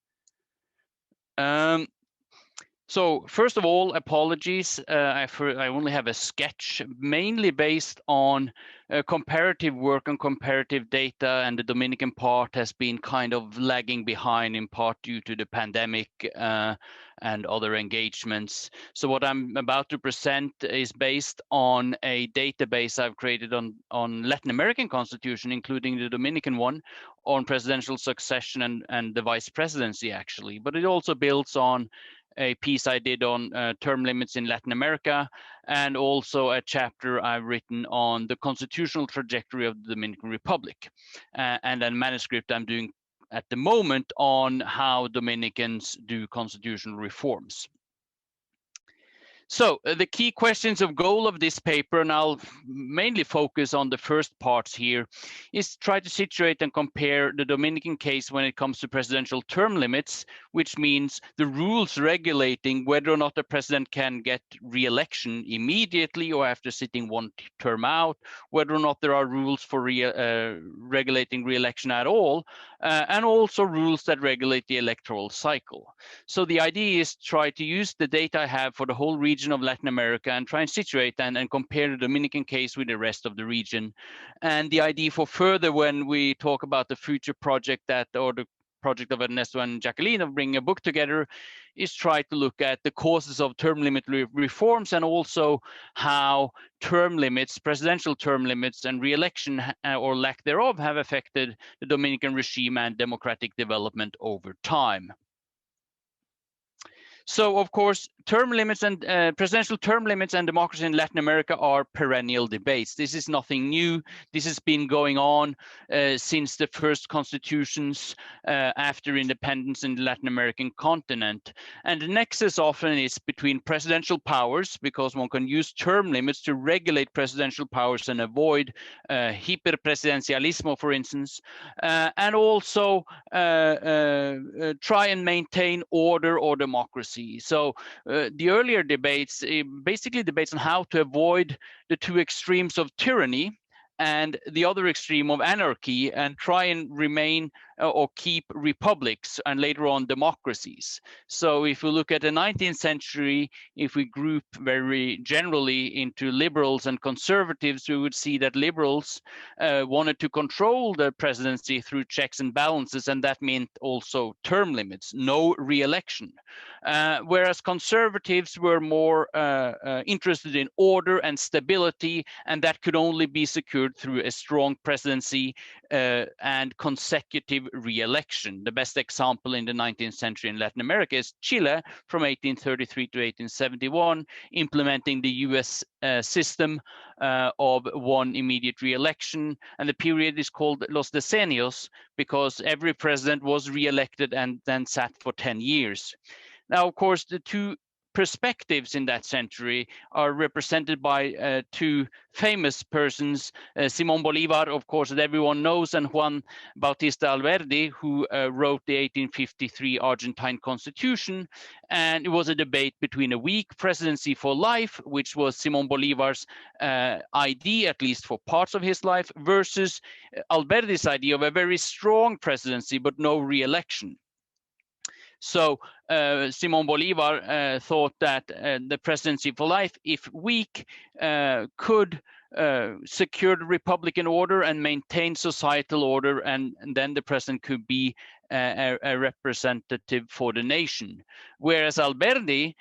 So first of all, apologies. I only have a sketch, mainly based on comparative work on comparative data, and the Dominican part has been kind of lagging behind, in part due to the pandemic and other engagements. So what I'm about to present is based on a database I've created on Latin American constitution, including the Dominican one, on presidential succession and the vice presidency, actually. But it also builds on a piece I did on term limits in Latin America, and also a chapter I've written on the constitutional trajectory of the Dominican Republic, and a manuscript I'm doing at the moment on how Dominicans do constitutional reforms. So the key questions of goal of this paper, and I'll mainly focus on the first parts here, is try to situate and compare the Dominican case when it comes to presidential term limits, which means the rules regulating whether or not a president can get re-election immediately or after sitting one term out, whether or not there are rules for regulating re-election at all, and also rules that regulate the electoral cycle. So the idea is to try to use the data I have for the whole region of Latin America and try and situate and compare the Dominican case with the rest of the region. And the idea for further, when we talk about the future project that, or the project of Ernesto and Jacqueline of bringing a book together, is try to look at the causes of term limit reforms and also how term limits, presidential term limits and re-election or lack thereof have affected the Dominican regime and democratic development over time. So, of course, term limits and presidential term limits and democracy in Latin America are perennial debates. This is nothing new. This has been going on since the first constitutions after independence in the Latin American continent. And the nexus often is between presidential powers, because one can use term limits to regulate presidential powers and avoid hyperpresidencialismo, for instance, and also try and maintain order or democracy. So the earlier debates, basically debates on how to avoid the two extremes of tyranny and the other extreme of anarchy, and try and remain or keep republics and later on democracies. So if we look at the 19th century, if we group very generally into liberals and conservatives, we would see that liberals wanted to control the presidency through checks and balances, and that meant also term limits, no re-election. Whereas conservatives were more interested in order and stability, and that could only be secured through a strong presidency and consecutive re-election. The best example in the 19th century in Latin America is Chile from 1833 to 1871, implementing the US system of one immediate re-election. And the period is called Los Decenios because every president was re-elected and then sat for 10 years. Now, of course, the two perspectives in that century are represented by two famous persons, Simón Bolívar, of course, that everyone knows, and Juan Bautista Alberdi, who wrote the 1853 Argentine Constitution. And it was a debate between a weak presidency for life, which was Simón Bolívar's idea, at least for parts of his life, versus Alberdi's idea of a very strong presidency, but no re-election. So Simón Bolívar thought that the presidency for life, if weak, could secure the Republican order and maintain societal order, and then the president could be a representative for the nation. Whereas Alberdi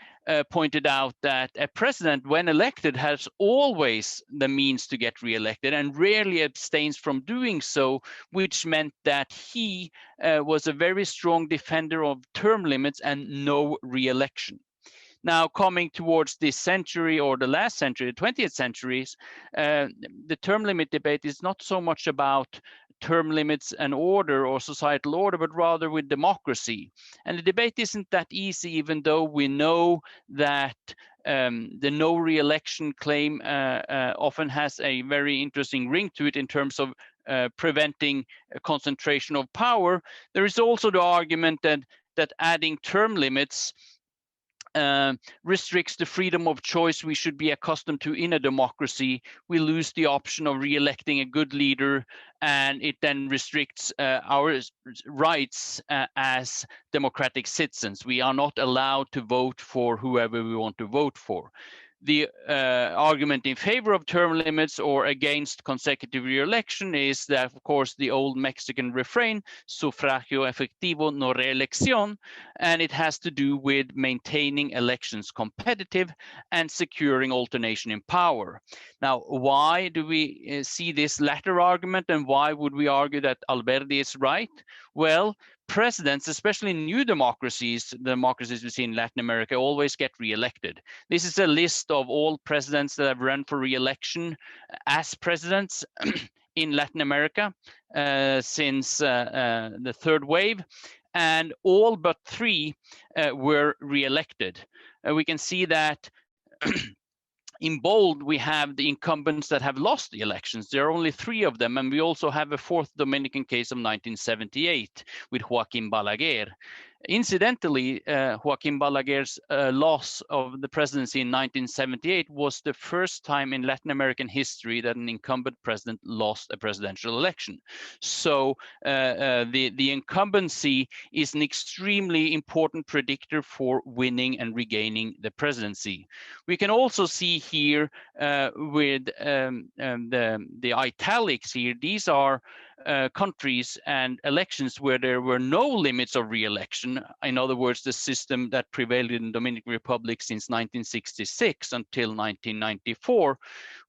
pointed out that a president, when elected, has always the means to get re-elected and rarely abstains from doing so, which meant that he was a very strong defender of term limits and no re-election. Now, coming towards this century or the last century, the 20th centuries, the term limit debate is not so much about term limits and order or societal order, but rather with democracy. And the debate isn't that easy, even though we know that the no re-election claim often has a very interesting ring to it in terms of preventing a concentration of power. There is also the argument that adding term limits restricts the freedom of choice we should be accustomed to in a democracy. We lose the option of re-electing a good leader, and it then restricts our rights as democratic citizens. We are not allowed to vote for whoever we want to vote for. The argument in favor of term limits or against consecutive re-election is that, of course, the old Mexican refrain, sufragio efectivo no reelección, and it has to do with maintaining elections competitive and securing alternation in power. Now, why do we see this latter argument, and why would we argue that Alberdi is right? Well, presidents, especially in new democracies, the democracies we see in Latin America, always get re-elected. This is a list of all presidents that have run for re-election as presidents in Latin America since the third wave, and all but three were re-elected. We can see that in bold, we have the incumbents that have lost the elections. There are only three of them, and we also have a fourth Dominican case of 1978 with Joaquín Balaguer. Incidentally, Joaquín Balaguer's loss of the presidency in 1978 was the first time in Latin American history that an incumbent president lost a presidential election. So the incumbency is an extremely important predictor for winning and regaining the presidency. We can also see here with the italics here, these are countries and elections where there were no limits of re-election, in other words, the system that prevailed in the Dominican Republic since 1966 until 1994,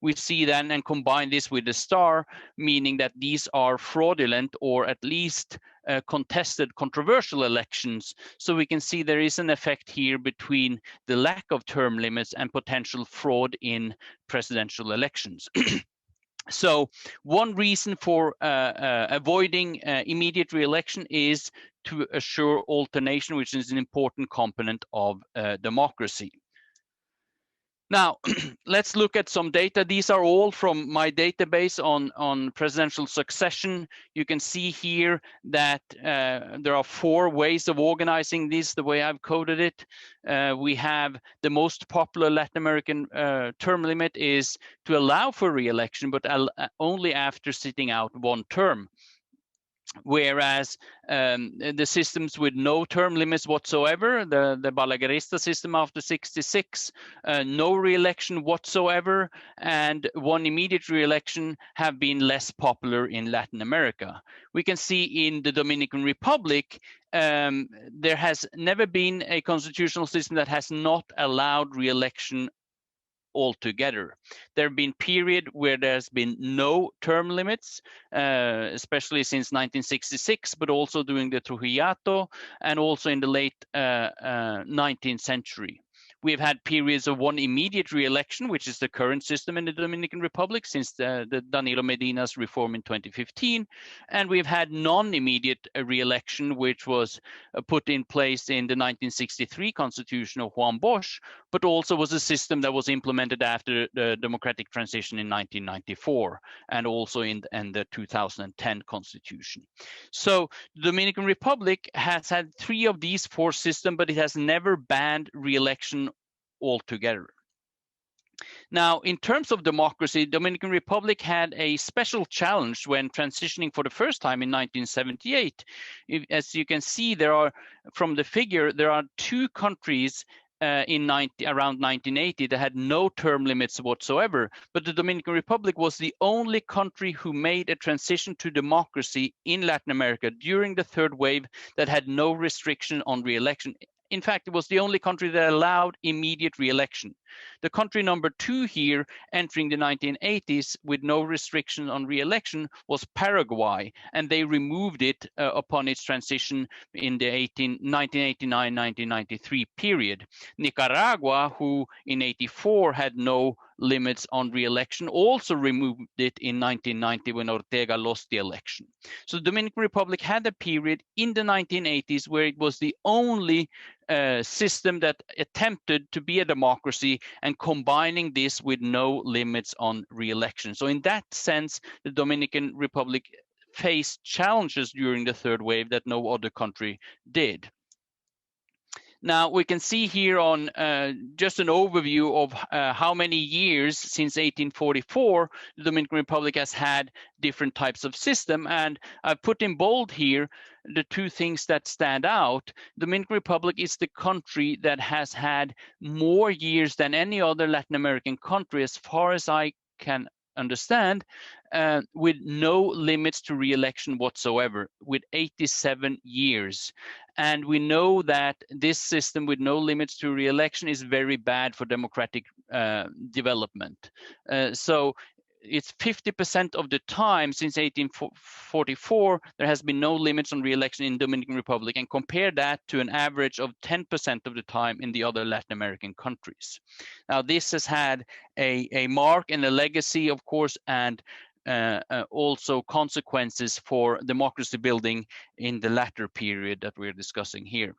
we see then and combine this with the star, meaning that these are fraudulent or at least contested controversial elections. So we can see there is an effect here between the lack of term limits and potential fraud in presidential elections. So one reason for avoiding immediate re-election is to assure alternation, which is an important component of democracy. Now, let's look at some data. These are all from my database on presidential succession. You can see here that there are 4 ways of organizing this, the way I've coded it. We have the most popular Latin American term limit is to allow for re-election, but only after sitting out 1 term. Whereas the systems with no term limits whatsoever, the Balaguerista system after 66, no re-election whatsoever, and 1 immediate re-election have been less popular in Latin America. We can see in the Dominican Republic, there has never been a constitutional system that has not allowed re-election altogether. There have been periods where there's been no term limits, especially since 1966, but also during the Trujillato and also in the late 19th century. We've had periods of 1 immediate re-election, which is the current system in the Dominican Republic since the Danilo Medina's reform in 2015. And we've had non-immediate re-election, which was put in place in the 1963 constitution of Juan Bosch, but also was a system that was implemented after the democratic transition in 1994 and also in the 2010 constitution. So the Dominican Republic has had 3 of these 4 systems, but it has never banned re-election altogether. Now, in terms of democracy, Dominican Republic had a special challenge when transitioning for the first time in 1978. As you can see, there are, from the figure, there are 2 countries around 1980 that had no term limits whatsoever, but the Dominican Republic was the only country who made a transition to democracy in Latin America during the 3rd wave that had no restriction on re-election. In fact, it was the only country that allowed immediate re-election. The country number 2 here, entering the 1980s with no restriction on re-election, was Paraguay, and they removed it upon its transition in the 1989-1993 period. Nicaragua, who in 84 had no limits on re-election, also removed it in 1990 when Ortega lost the election. So the Dominican Republic had a period in the 1980s where it was the only system that attempted to be a democracy and combining this with no limits on re-election. So in that sense, the Dominican Republic faced challenges during the 3rd wave that no other country did. Now we can see here on just an overview of how many years since 1844 the Dominican Republic has had different types of system, and I've put in bold here the 2 things that stand out. The Dominican Republic is the country that has had more years than any other Latin American country, as far as I can understand, with no limits to re-election whatsoever, with 87 years. And we know that this system with no limits to re-election is very bad for democratic development. So it's 50% of the time since 1844, there has been no limits on re-election in Dominican Republic, and compare that to an average of 10% of the time in the other Latin American countries. Now, this has had a mark and a legacy, of course, and also consequences for democracy building in the latter period that we're discussing here.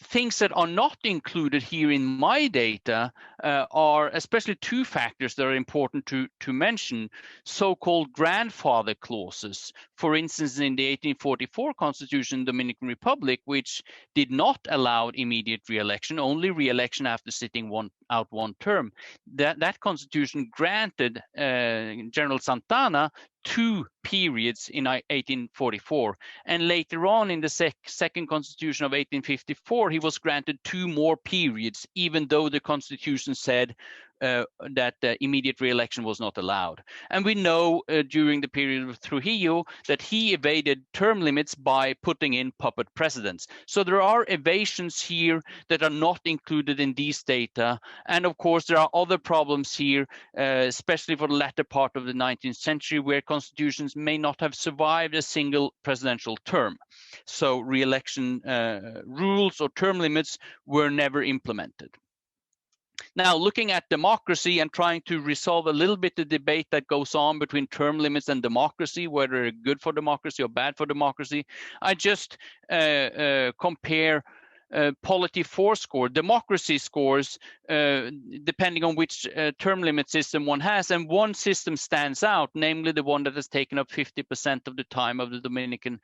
Things that are not included here in my data are especially 2 factors that are important to mention, so-called grandfather clauses. For instance, in the 1844 Constitution, Dominican Republic, which did not allow immediate re-election, only re-election after sitting out 1 term. That constitution granted General Santana 2 periods in 1844, and later on in the second constitution of 1854 he was granted 2 more periods, even though the constitution said that immediate re-election was not allowed. And we know during the period of Trujillo that he evaded term limits by putting in puppet presidents. So there are evasions here that are not included in these data. And of course, there are other problems here, especially for the latter part of the 19th century, where constitutions may not have survived a single presidential term. So re-election rules or term limits were never implemented. Now, looking at democracy and trying to resolve a little bit the debate that goes on between term limits and democracy, whether they're good for democracy or bad for democracy, I just compare polity 4 score, democracy scores, depending on which term limit system one has. And one system stands out, namely the one that has taken up 50% of the time of the Dominican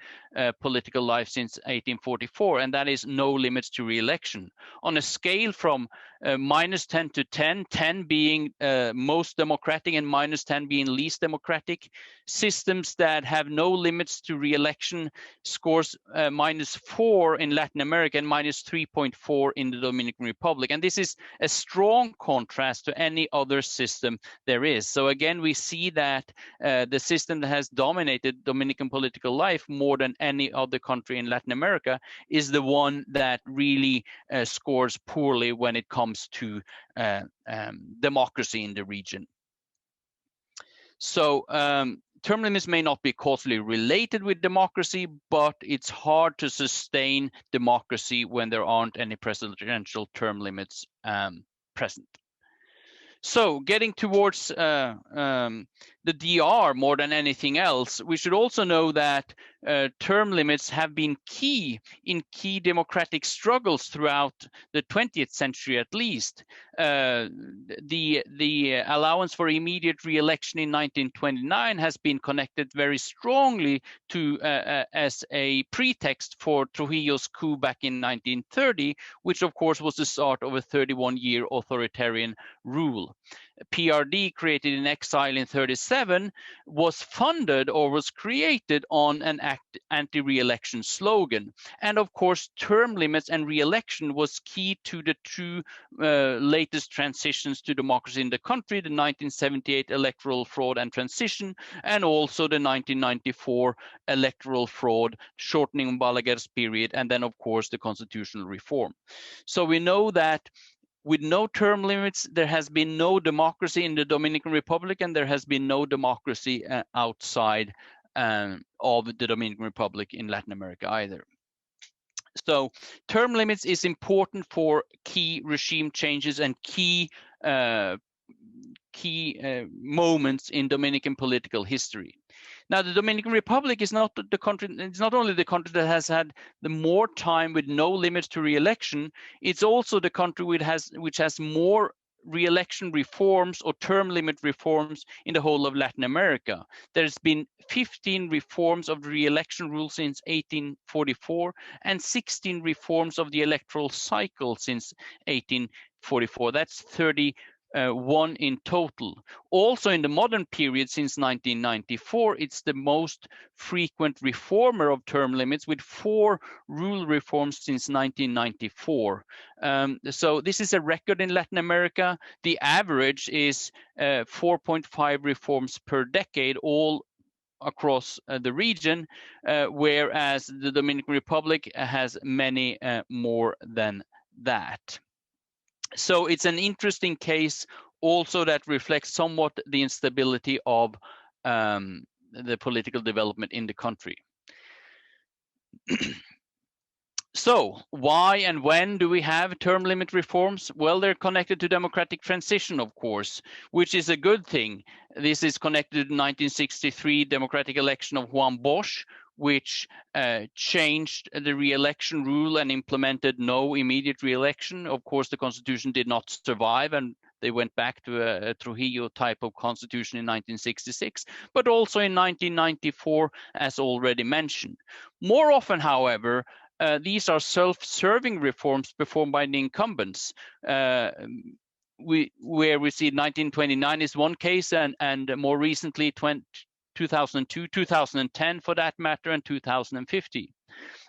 political life since 1844, and that is no limits to re-election. On a scale from -10 to 10, 10 being most democratic and -10 being least democratic, systems that have no limits to re-election scores -4 in Latin America and -3.4 in the Dominican Republic. And this is a strong contrast to any other system there is. So again, we see that the system that has dominated Dominican political life more than any other country in Latin America is the one that really scores poorly when it comes to democracy in the region. So term limits may not be causally related with democracy, but it's hard to sustain democracy when there aren't any presidential term limits present. So getting towards the DR more than anything else, we should also know that term limits have been key in key democratic struggles throughout the 20th century at least. The allowance for immediate re-election in 1929 has been connected very strongly to as a pretext for Trujillo's coup back in 1930, which of course was the start of a 31-year authoritarian rule. PRD, created in exile in 1937, was funded or was created on an anti-re-election slogan. And of course, term limits and re-election was key to the two latest transitions to democracy in the country, the 1978 electoral fraud and transition, and also the 1994 electoral fraud, shortening Balaguer's period, and then of course the constitutional reform. So we know that with no term limits, there has been no democracy in the Dominican Republic, and there has been no democracy outside of the Dominican Republic in Latin America either. So term limits is important for key regime changes and key moments in Dominican political history. Now, the Dominican Republic is not the country. It's not only the country that has had the more time with no limits to re-election. It's also the country which has more re-election reforms or term limit reforms in the whole of Latin America. There's been 15 reforms of the re-election rule since 1844 and 16 reforms of the electoral cycle since 1844. That's 31 in total. Also in the modern period since 1994, it's the most frequent reformer of term limits with 4 rule reforms since 1994. So this is a record in Latin America. The average is 4.5 reforms per decade, all across the region, whereas the Dominican Republic has many more than that. So it's an interesting case also that reflects somewhat the instability of the political development in the country. So why and when do we have term limit reforms? Well, they're connected to democratic transition, of course, which is a good thing. This is connected to the 1963 democratic election of Juan Bosch, which changed the re-election rule and implemented no immediate re-election. Of course, the constitution did not survive, and they went back to a Trujillo type of constitution in 1966, but also in 1994, as already mentioned. More often, however, these are self-serving reforms performed by the incumbents. Where we see 1929 is one case, and more recently 2002, 2010 for that matter, and 2050.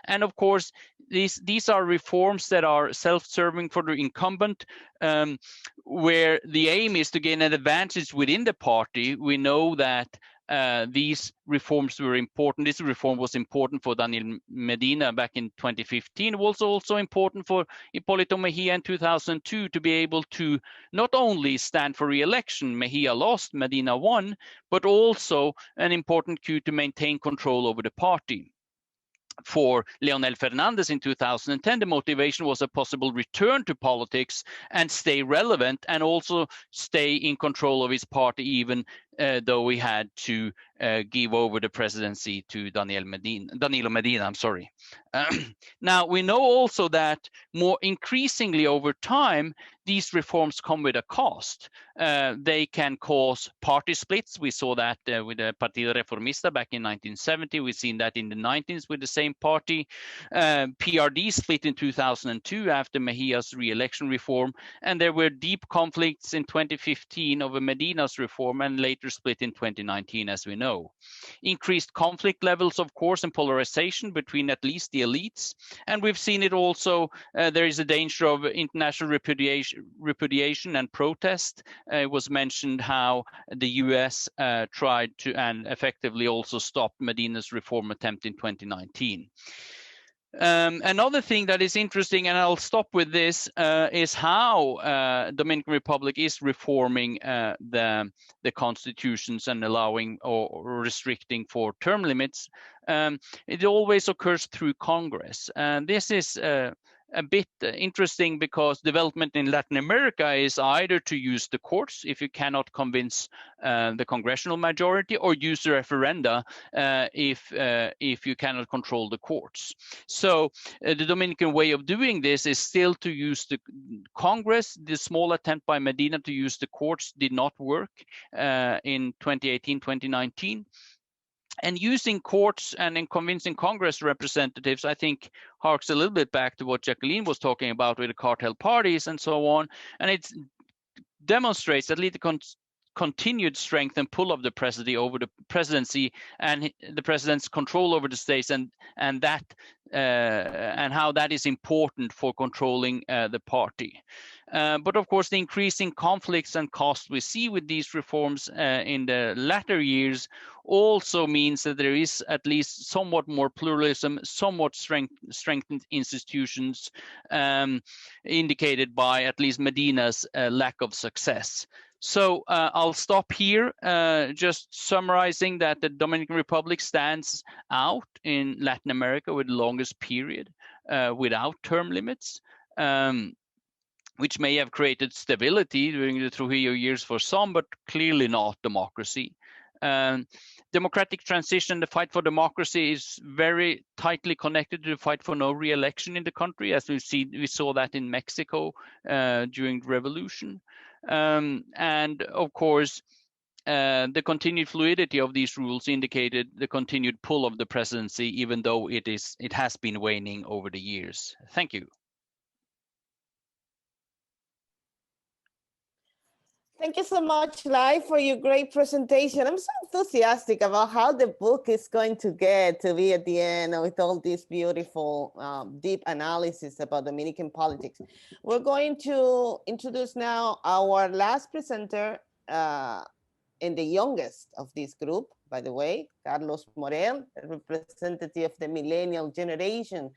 And of course, these are reforms that are self-serving for the incumbent, where the aim is to gain an advantage within the party. We know that these reforms were important. This reform was important for Daniel Medina back in 2015. It was also important for Hipólito Mejía in 2002 to be able to not only stand for re-election, Mejía lost, Medina won, but also an important cue to maintain control over the party. For Leonel Fernandez in 2010, the motivation was a possible return to politics and stay relevant, and also stay in control of his party, even though he had to give over the presidency to Danilo Medina. I'm sorry. Now, we know also that more increasingly over time, these reforms come with a cost. They can cause party splits. We saw that with the Partido Reformista back in 1970. We've seen that in the 90s with the same party. PRD split in 2002 after Mejia's re-election reform, and there were deep conflicts in 2015 over Medina's reform, and later split in 2019, as we know. Increased conflict levels, of course, and polarization between at least the elites, and we've seen it also. There is a danger of international repudiation and protest. It was mentioned how the US tried to and effectively also stopped Medina's reform attempt in 2019. Another thing that is interesting, and I'll stop with this, is how Dominican Republic is reforming the constitutions and allowing or restricting for term limits. It always occurs through Congress, and this is a bit interesting because development in Latin America is either to use the courts if you cannot convince the congressional majority, or use the referenda if you cannot control the courts. So the Dominican way of doing this is still to use the Congress. The small attempt by Medina to use the courts did not work in 2018, 2019. And using courts and in convincing Congress representatives, I think, harks a little bit back to what Jacqueline was talking about with the cartel parties and so on. And it demonstrates at least the continued strength and pull of the presidency over the presidency and the president's control over the states, and how that is important for controlling the party. But of course, the increasing conflicts and costs we see with these reforms in the latter years also means that there is at least somewhat more pluralism, somewhat strengthened institutions, indicated by at least Medina's lack of success. So I'll stop here, just summarizing that the Dominican Republic stands out in Latin America with the longest period without term limits, which may have created stability during the Trujillo years for some, but clearly not democracy. Democratic transition, the fight for democracy, is very tightly connected to the fight for no re-election in the country, as we saw that in Mexico during the revolution. And of course, the continued fluidity of these rules indicated the continued pull of the presidency, even though it has been waning over the years. Thank you. Thank you so much, Leiv, for your great presentation. I'm so enthusiastic about how the book is going to get to be at the end with all this beautiful, deep analysis about Dominican politics. We're going to introduce now our last presenter and the youngest of this group, by the way, Carlos Morel, a representative of the millennial generation.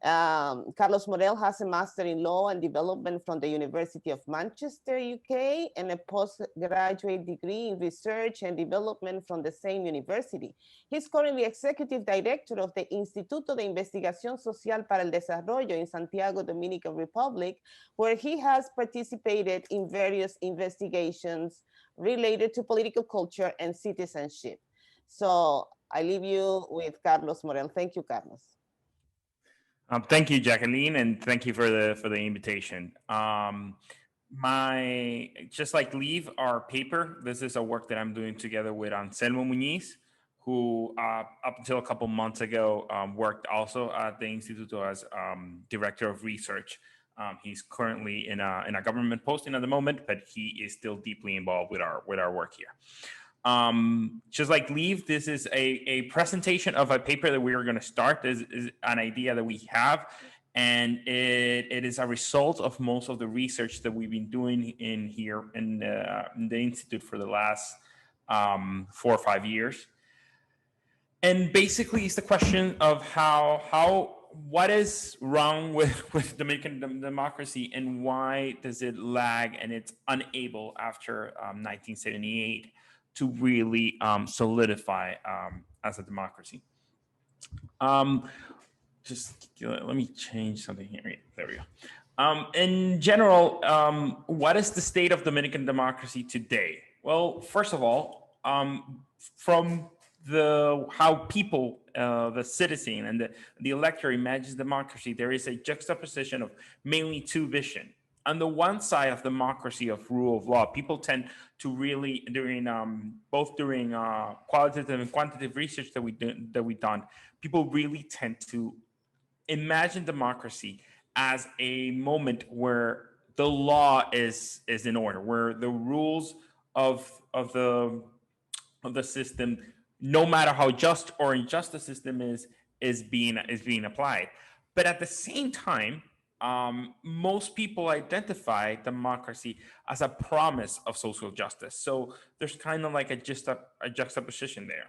Carlos Morel has a Master in Law and Development from the University of Manchester, UK, and a postgraduate degree in Research and Development from the same university. He's currently Executive Director of the Instituto de Investigación Social para el Desarrollo in Santiago, Dominican Republic, where he has participated in various investigations related to political culture and citizenship. So I leave you with Carlos Morel. Thank you, Carlos. Thank you, Jacqueline, and thank you for the invitation. Just like Leiv, our paper, this is a work that I'm doing together with Anselmo Muñiz, who up until a couple months ago worked also at the Instituto as Director of Research. He's currently in a government posting at the moment, but he is still deeply involved with our work here. Just like Leiv, this is a presentation of a paper that we are going to start. This is an idea that we have, and it is a result of most of the research that we've been doing in here in the Institute for the last 4 or 5 years. And basically, it's the question of what is wrong with Dominican democracy, and why does it lag and it's unable after 1978 to really solidify as a democracy. Just let me change something here. There we go. In general, what is the state of Dominican democracy today? Well, first of all, from how people, the citizen and the electorate imagines democracy, there is a juxtaposition of mainly two visions. On the one side of democracy, of rule of law, people tend to really, both during qualitative and quantitative research that we've done, people really tend to imagine democracy as a moment where the law is in order, where the rules of the system, no matter how just or unjust the system is being applied. But at the same time, most people identify democracy as a promise of social justice. So there's kind of like a juxtaposition there.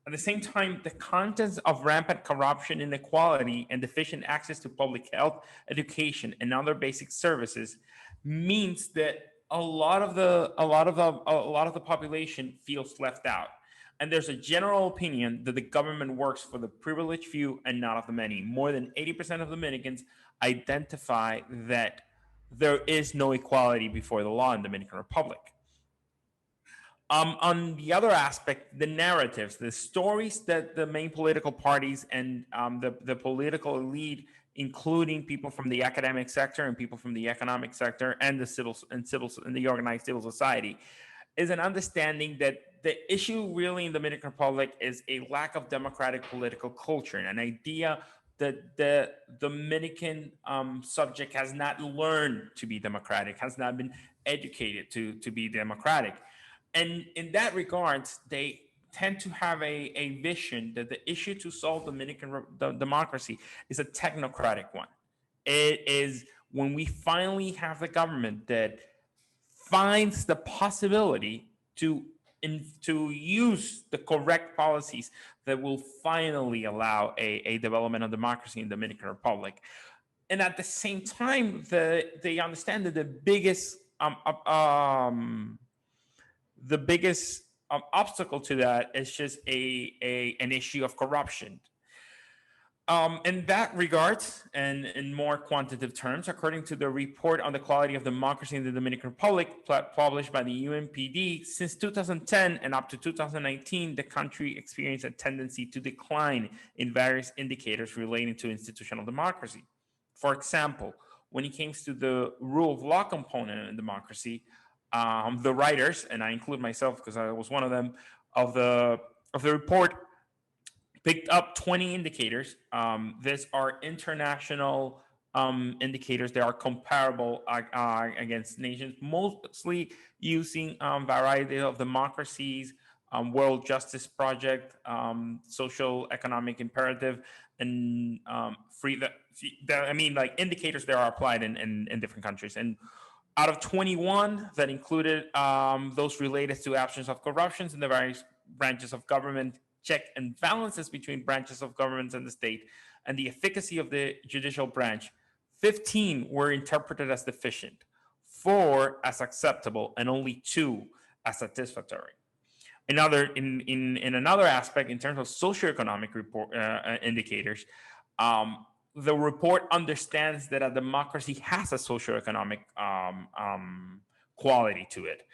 At the same time, the contents of rampant corruption, inequality, and deficient access to public health, education, and other basic services means that a lot of the population feels left out. And there's a general opinion that the government works for the privileged few and not of the many. More than 80% of Dominicans identify that there is no equality before the law in the Dominican Republic. On the other aspect, the narratives, the stories that the main political parties and the political elite, including people from the academic sector and people from the economic sector and the organized civil society, is an understanding that the issue really in the Dominican Republic is a lack of democratic political culture, and an idea that the Dominican subject has not learned to be democratic, has not been educated to be democratic. And in that regard, they tend to have a vision that the issue to solve Dominican democracy is a technocratic one. It is when we finally have the government that finds the possibility to use the correct policies that will finally allow a development of democracy in the Dominican Republic. And at the same time, they understand that the biggest obstacle to that is just an issue of corruption. In that regard, and in more quantitative terms, according to the report on the quality of democracy in the Dominican Republic published by the UNPD, since 2010 and up to 2019, the country experienced a tendency to decline in various indicators relating to institutional democracy. For example, when it comes to the rule of law component in democracy, the writers, and I include myself because I was one of them, of the report picked up 20 indicators. These are international indicators. They are comparable against nations, mostly using variety of democracies, World Justice Project, social economic imperative, and like indicators that are applied in different countries. And out of 21 that included those related to absence of corruptions in the various branches of government, check and balances between branches of governments and the state, and the efficacy of the judicial branch, 15 were interpreted as deficient, 4 as acceptable, and only 2 as satisfactory. In another aspect, in terms of socioeconomic indicators, the report understands that a democracy has a socioeconomic quality to it.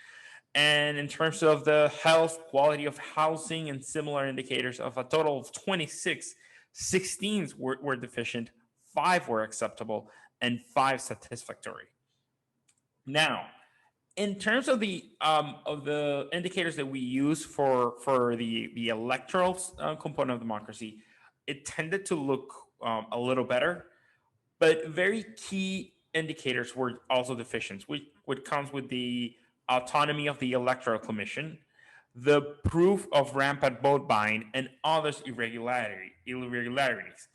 And in terms of the health, quality of housing, and similar indicators, of a total of 26, 16 were deficient, 5 were acceptable, and 5 satisfactory. Now, in terms of the indicators that we use for the electoral component of democracy, it tended to look a little better, but very key indicators were also deficient, which comes with the autonomy of the Electoral Commission, the proof of rampant vote buying, and other irregularities.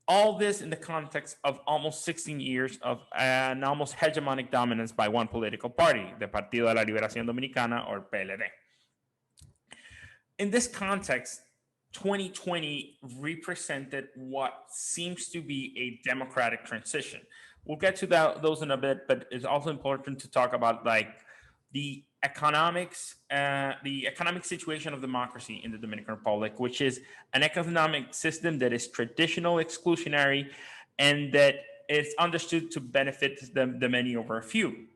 All this in the context of almost 16 years of an almost hegemonic dominance by one political party, the Partido de la Liberación Dominicana, or PLD. In this context, 2020 represented what seems to be a democratic transition. We'll get to those in a bit, but it's also important to talk about the economic situation of democracy in the Dominican Republic, which is an economic system that is traditional, exclusionary, and that is understood to benefit the many over a few.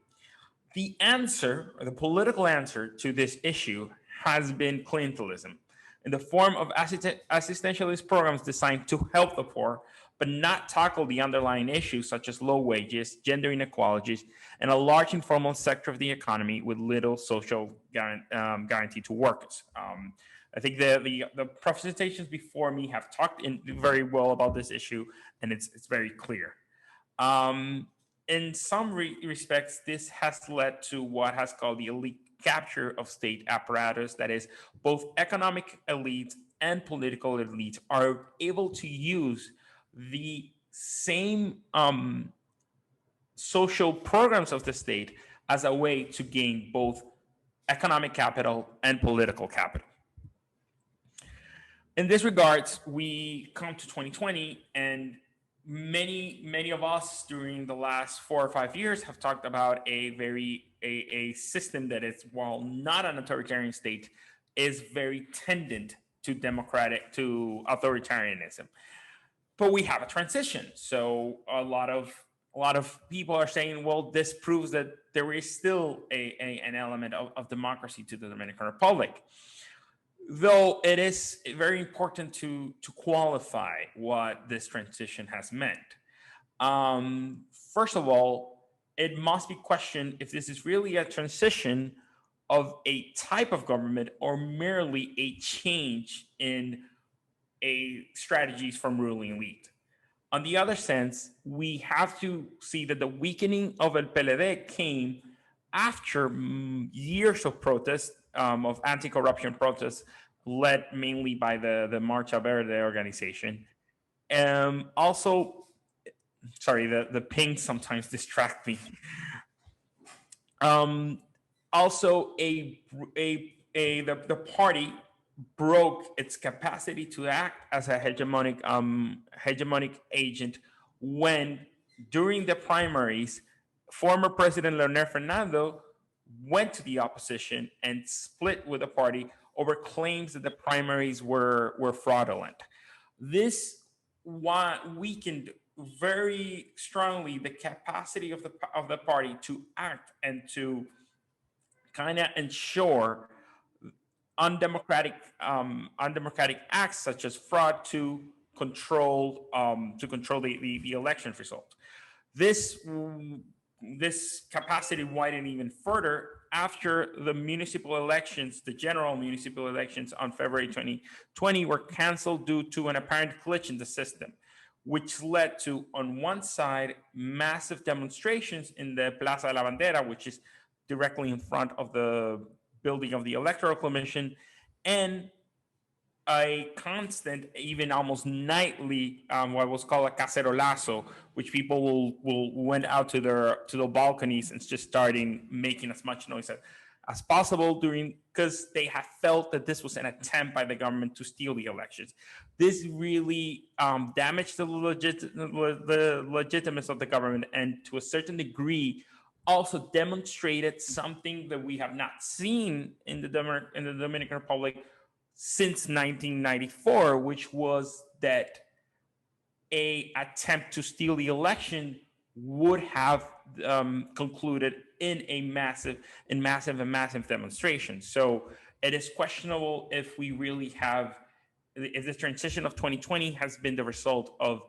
The answer, or the political answer to this issue, has been clientelism in the form of assistentialist programs designed to help the poor, but not tackle the underlying issues such as low wages, gender inequalities, and a large informal sector of the economy with little social guarantee to workers. I think the presentations before me have talked very well about this issue, and it's very clear. In some respects, this has led to what has called the elite capture of state apparatus. That is, both economic elites and political elites are able to use the same social programs of the state as a way to gain both economic capital and political capital. In this regards, we come to 2020, and many of us during the last 4 or 5 years have talked about a system that is, while not an authoritarian state, is very tendent to authoritarianism. But we have a transition. So a lot of people are saying, well, this proves that there is still an element of democracy to the Dominican Republic. Though it is very important to qualify what this transition has meant. First of all, it must be questioned if this is really a transition of a type of government or merely a change in strategies from ruling elite. On the other sense, we have to see that the weakening of El PLD came after years of protests, of anti-corruption protests, led mainly by the Marcha Verde organization. Also, sorry, the pings sometimes distract me. Also, the party broke its capacity to act as a hegemonic agent when, during the primaries, former President Leonel Fernando went to the opposition and split with the party over claims that the primaries were fraudulent. This weakened very strongly the capacity of the party to act and to kind of ensure undemocratic acts such as fraud to control the election result. This capacity widened even further after the municipal elections, the general municipal elections on February 2020 were canceled due to an apparent glitch in the system, which led to, on one side, massive demonstrations in the Plaza de la Bandera, which is directly in front of the building of the Electoral Commission, and a constant, even almost nightly, what was called a cacerolazo, which people went out to the balconies and just starting making as much noise as possible because they had felt that this was an attempt by the government to steal the elections. This really damaged the legitimacy of the government, and to a certain degree also demonstrated something that we have not seen in the Dominican Republic since 1994, which was that an attempt to steal the election would have concluded in a massive demonstration. So it is questionable if we really if the transition of 2020 has been the result of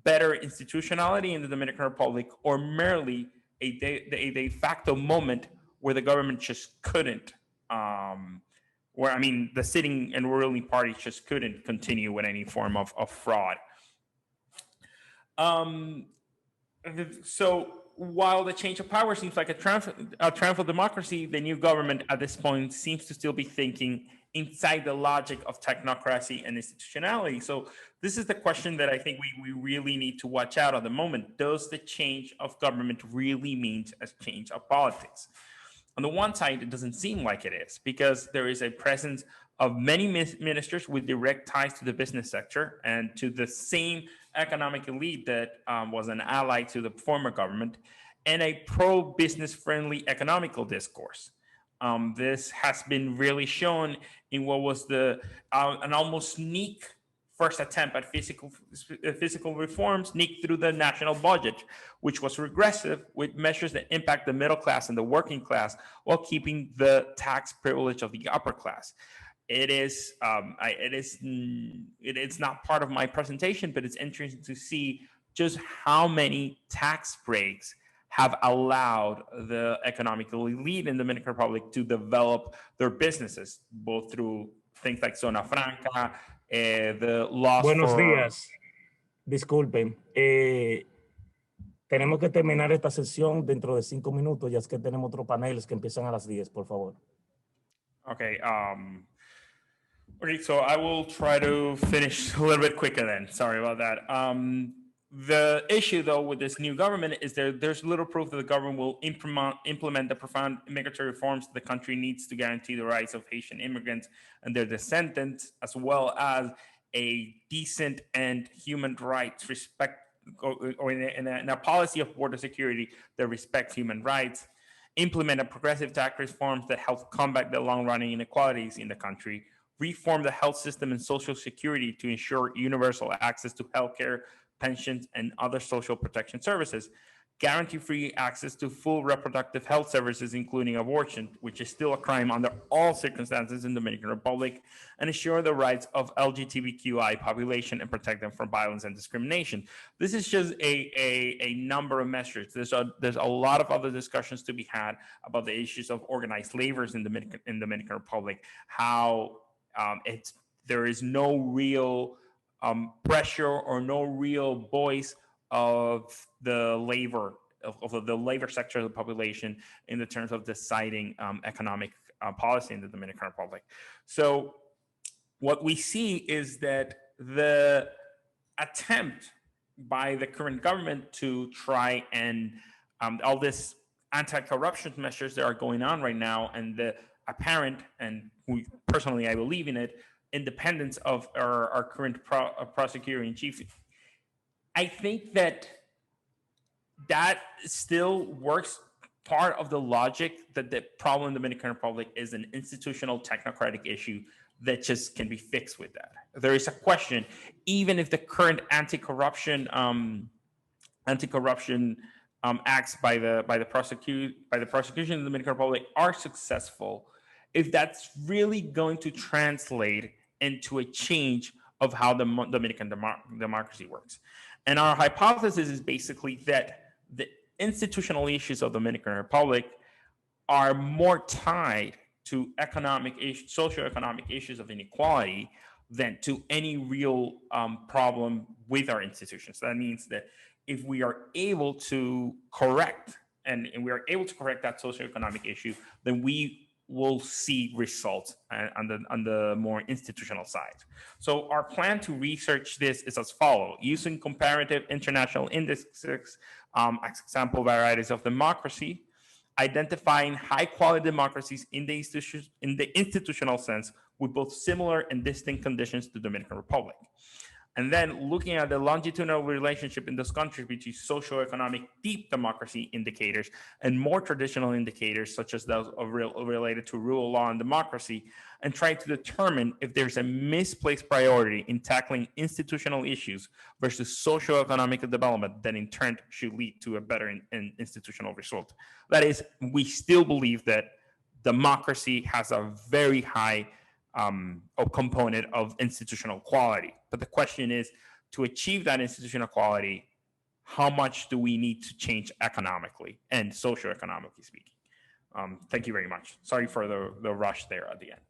better institutionality in the Dominican Republic, or merely a de facto moment where the government just couldn't, the sitting and ruling party just couldn't continue with any form of fraud. So while the change of power seems like a triumph of democracy, the new government at this point seems to still be thinking inside the logic of technocracy and institutionality. So this is the question that I think we really need to watch out at the moment. Does the change of government really mean a change of politics? On the one side, it doesn't seem like it is, because there is a presence of many ministers with direct ties to the business sector and to the same economic elite that was an ally to the former government, and a pro-business friendly economical discourse. This has been really shown in what was an almost sneak first attempt at fiscal reform, sneaked through the national budget, which was regressive, with measures that impact the middle class and the working class while keeping the tax privilege of the upper class. It's not part of my presentation, but it's interesting to see just how many tax breaks have allowed the economic elite in the Dominican Republic to develop their businesses, both through things like Zona Franca, the laws. Buenos días. Disculpen. Tenemos que terminar esta sesión dentro de 5 minutos, ya es que tenemos otros paneles que empiezan a las 10, por favor. Okay. Okay, so I will try to finish a little bit quicker then. Sorry about that. The issue, though, with this new government is there's little proof that the government will implement the profound migratory reforms the country needs to guarantee the rights of Haitian immigrants and their descendants, as well as a decent and human rights respect, or in a policy of border security that respects human rights, implement a progressive tax reforms that help combat the long-running inequalities in the country, reform the health system and social security to ensure universal access to healthcare, pensions, and other social protection services, guarantee free access to full reproductive health services, including abortion, which is still a crime under all circumstances in the Dominican Republic, and ensure the rights of LGBTQI population and protect them from violence and discrimination. This is just a number of measures. There's a lot of other discussions to be had about the issues of organized labor in the Dominican Republic, how there is no real pressure or no real voice of the labor sector of the population in the terms of deciding economic policy in the Dominican Republic. So what we see is that the attempt by the current government to try and all this anti-corruption measures that are going on right now, and the apparent, and personally I believe in it, independence of our current prosecutor in chief, I think that still works part of the logic that the problem in the Dominican Republic is an institutional technocratic issue that just can be fixed with that. There is a question, even if the current anti-corruption acts by the prosecution in the Dominican Republic are successful, if that's really going to translate into a change of how the Dominican democracy works. And our hypothesis is basically that the institutional issues of the Dominican Republic are more tied to socioeconomic issues of inequality than to any real problem with our institutions. That means that if we are able to correct, and we are able to correct that socioeconomic issue, then we will see results on the more institutional side. So our plan to research this is as follows: using comparative international indexes, example varieties of democracy, identifying high quality democracies in the institutional sense with both similar and distinct conditions to the Dominican Republic. And then looking at the longitudinal relationship in those countries between socioeconomic deep democracy indicators and more traditional indicators, such as those related to rule of law and democracy, and trying to determine if there's a misplaced priority in tackling institutional issues versus socioeconomic development that in turn should lead to a better institutional result. That is, we still believe that democracy has a very high component of institutional quality. But the question is, to achieve that institutional quality, how much do we need to change economically and socioeconomically speaking? Thank you very much. Sorry for the rush there at the end.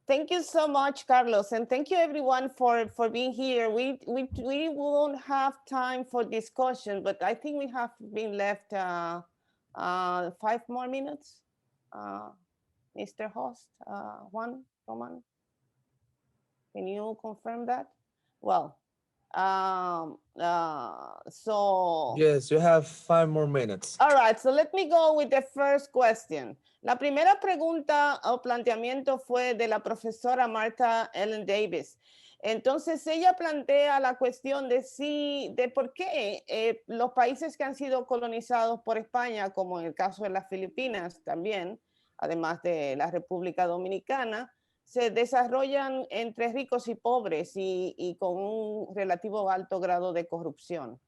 Thank you so much, Carlos, and thank you everyone for being here. We won't have time for discussion, but I think we have been left 5 more minutes. Mr. Host, Juan Roman, can you confirm that? Well, so yes, you have 5 more minutes. All right, so let me go with the first question. La primera pregunta o planteamiento fue de la profesora Martha Ellen Davis. Entonces ella plantea la cuestión de por qué los países que han sido colonizados por España, como en el caso de las Filipinas también, además de la República Dominicana, se desarrollan entre ricos y pobres y con un relativo alto grado de corrupción.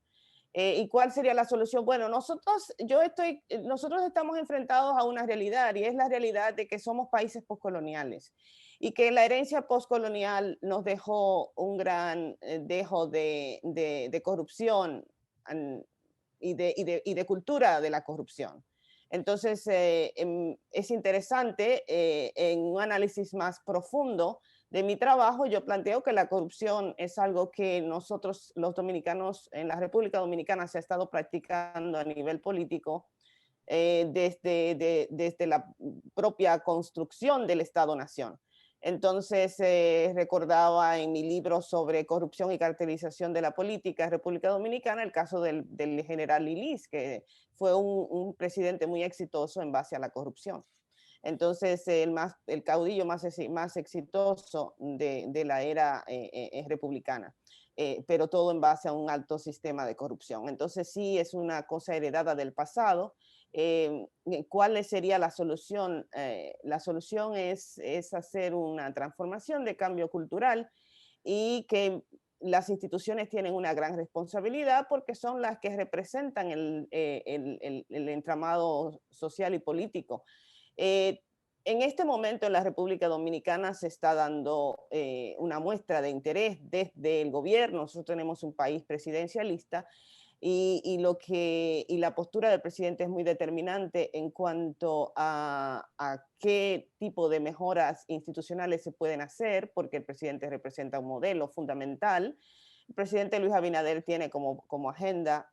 ¿Y cuál sería la solución? Bueno, nosotros estamos enfrentados a una realidad, y es la realidad de que somos países postcoloniales y que la herencia postcolonial nos dejó un gran dejo de corrupción y de cultura de la corrupción. Entonces, es interesante, en un análisis más profundo de mi trabajo, yo planteo que la corrupción es algo que nosotros, los dominicanos, en la República Dominicana se ha estado practicando a nivel político desde la propia construcción del Estado-Nación. Entonces, recordaba en mi libro sobre corrupción y cartelización de la política en República Dominicana el caso del general Leiv, que fue un presidente muy exitoso en base a la corrupción. Entonces, el caudillo más exitoso de la era republicana, pero todo en base a un alto sistema de corrupción. Entonces, sí, es una cosa heredada del pasado. ¿Cuál sería la solución? La solución es hacer una transformación de cambio cultural, y que las instituciones tienen una gran responsabilidad porque son las que representan el entramado social y político. En este momento en la República Dominicana se está dando una muestra de interés desde el gobierno. Nosotros tenemos un país presidencialista y la postura del presidente es muy determinante en cuanto a qué tipo de mejoras institucionales se pueden hacer, porque el presidente representa un modelo fundamental. El presidente Luis Abinader tiene como agenda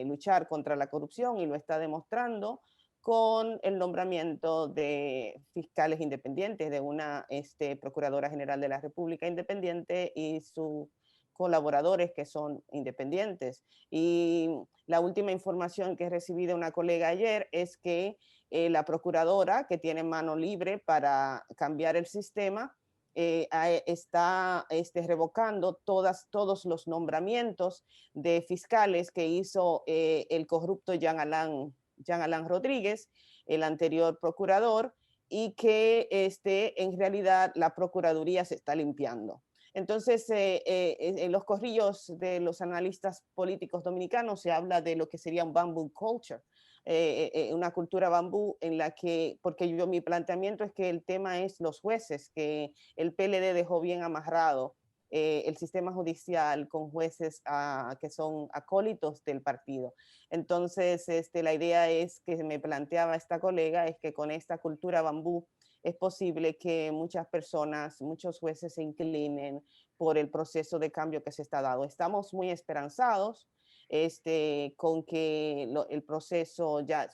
luchar contra la corrupción, y lo está demostrando con el nombramiento de fiscales independientes, de una Procuradora General de la República independiente y sus colaboradores que son independientes. Y la última información que he recibido de una colega ayer es que la Procuradora, que tiene mano libre para cambiar el sistema, está revocando todos los nombramientos de fiscales que hizo el corrupto Jean Alain Rodríguez, el anterior procurador, y que en realidad la Procuraduría se está limpiando. Entonces, en los corrillos de los analistas políticos dominicanos se habla de lo que sería un bamboo culture, una cultura bambú en la que, porque mi planteamiento es que el tema es los jueces, que el PLD dejó bien amarrado el sistema judicial con jueces que son acólitos del partido. Entonces, la idea es que me planteaba esta colega, es que con esta cultura bambú es posible que muchas personas, muchos jueces se inclinen por el proceso de cambio que se está dando. Estamos muy esperanzados con que el proceso ya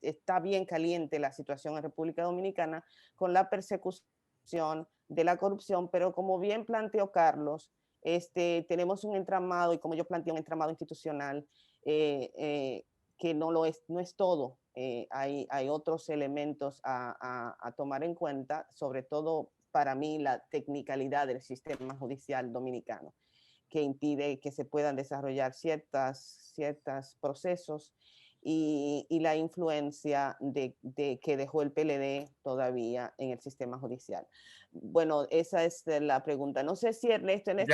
está bien caliente, la situación en República Dominicana con la persecución de la corrupción, pero como bien planteó Carlos, tenemos un entramado, y como yo planteé, un entramado institucional que no es todo. Hay otros elementos a tomar en cuenta, sobre todo para mí la tecnicalidad del sistema judicial dominicano, que impide que se puedan desarrollar ciertos procesos, y la influencia que dejó el PLD todavía en el sistema judicial. Bueno, esa es la pregunta. No sé si Ernesto... Yo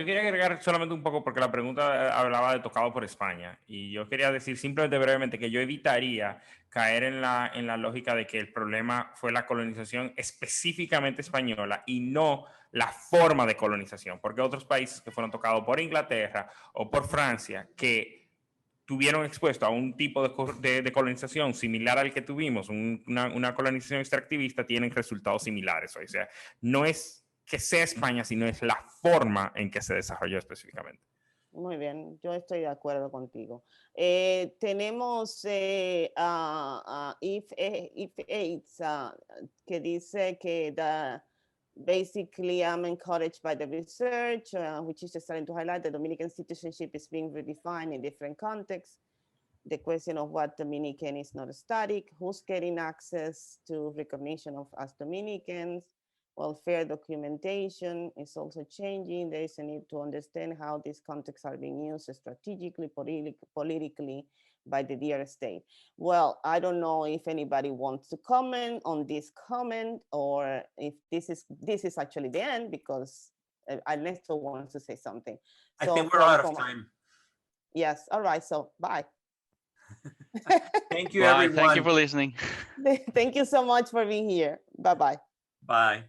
quería agregar solamente un poco, porque la pregunta hablaba de tocado por España, y yo quería decir simplemente brevemente que yo evitaría caer en la lógica de que el problema fue la colonización específicamente española y no la forma de colonización, porque otros países que fueron tocados por Inglaterra o por Francia, que tuvieron expuesto a un tipo de colonización similar al que tuvimos, una colonización extractivista, tienen resultados similares. O sea, no es que sea España, sino es la forma en que se desarrolló específicamente. Muy bien, yo estoy de acuerdo contigo. Tenemos if AIDS que dice que basically I'm encouraged by the research, which is just starting to highlight the Dominican citizenship is being redefined in different contexts. The question of what Dominican is not static, who's getting access to recognition of as Dominicans. Welfare documentation is also changing. There is a need to understand how these contexts are being used strategically, politically by the dear state. Well, I don't know if anybody wants to comment on this comment or if this is actually the end, because Ernesto wants to say something. I think we're out of time. Yes, all right, so bye. Thank you, Bye. everyone. Thank you for listening. Thank you so much for being here. Bye-bye. Bye.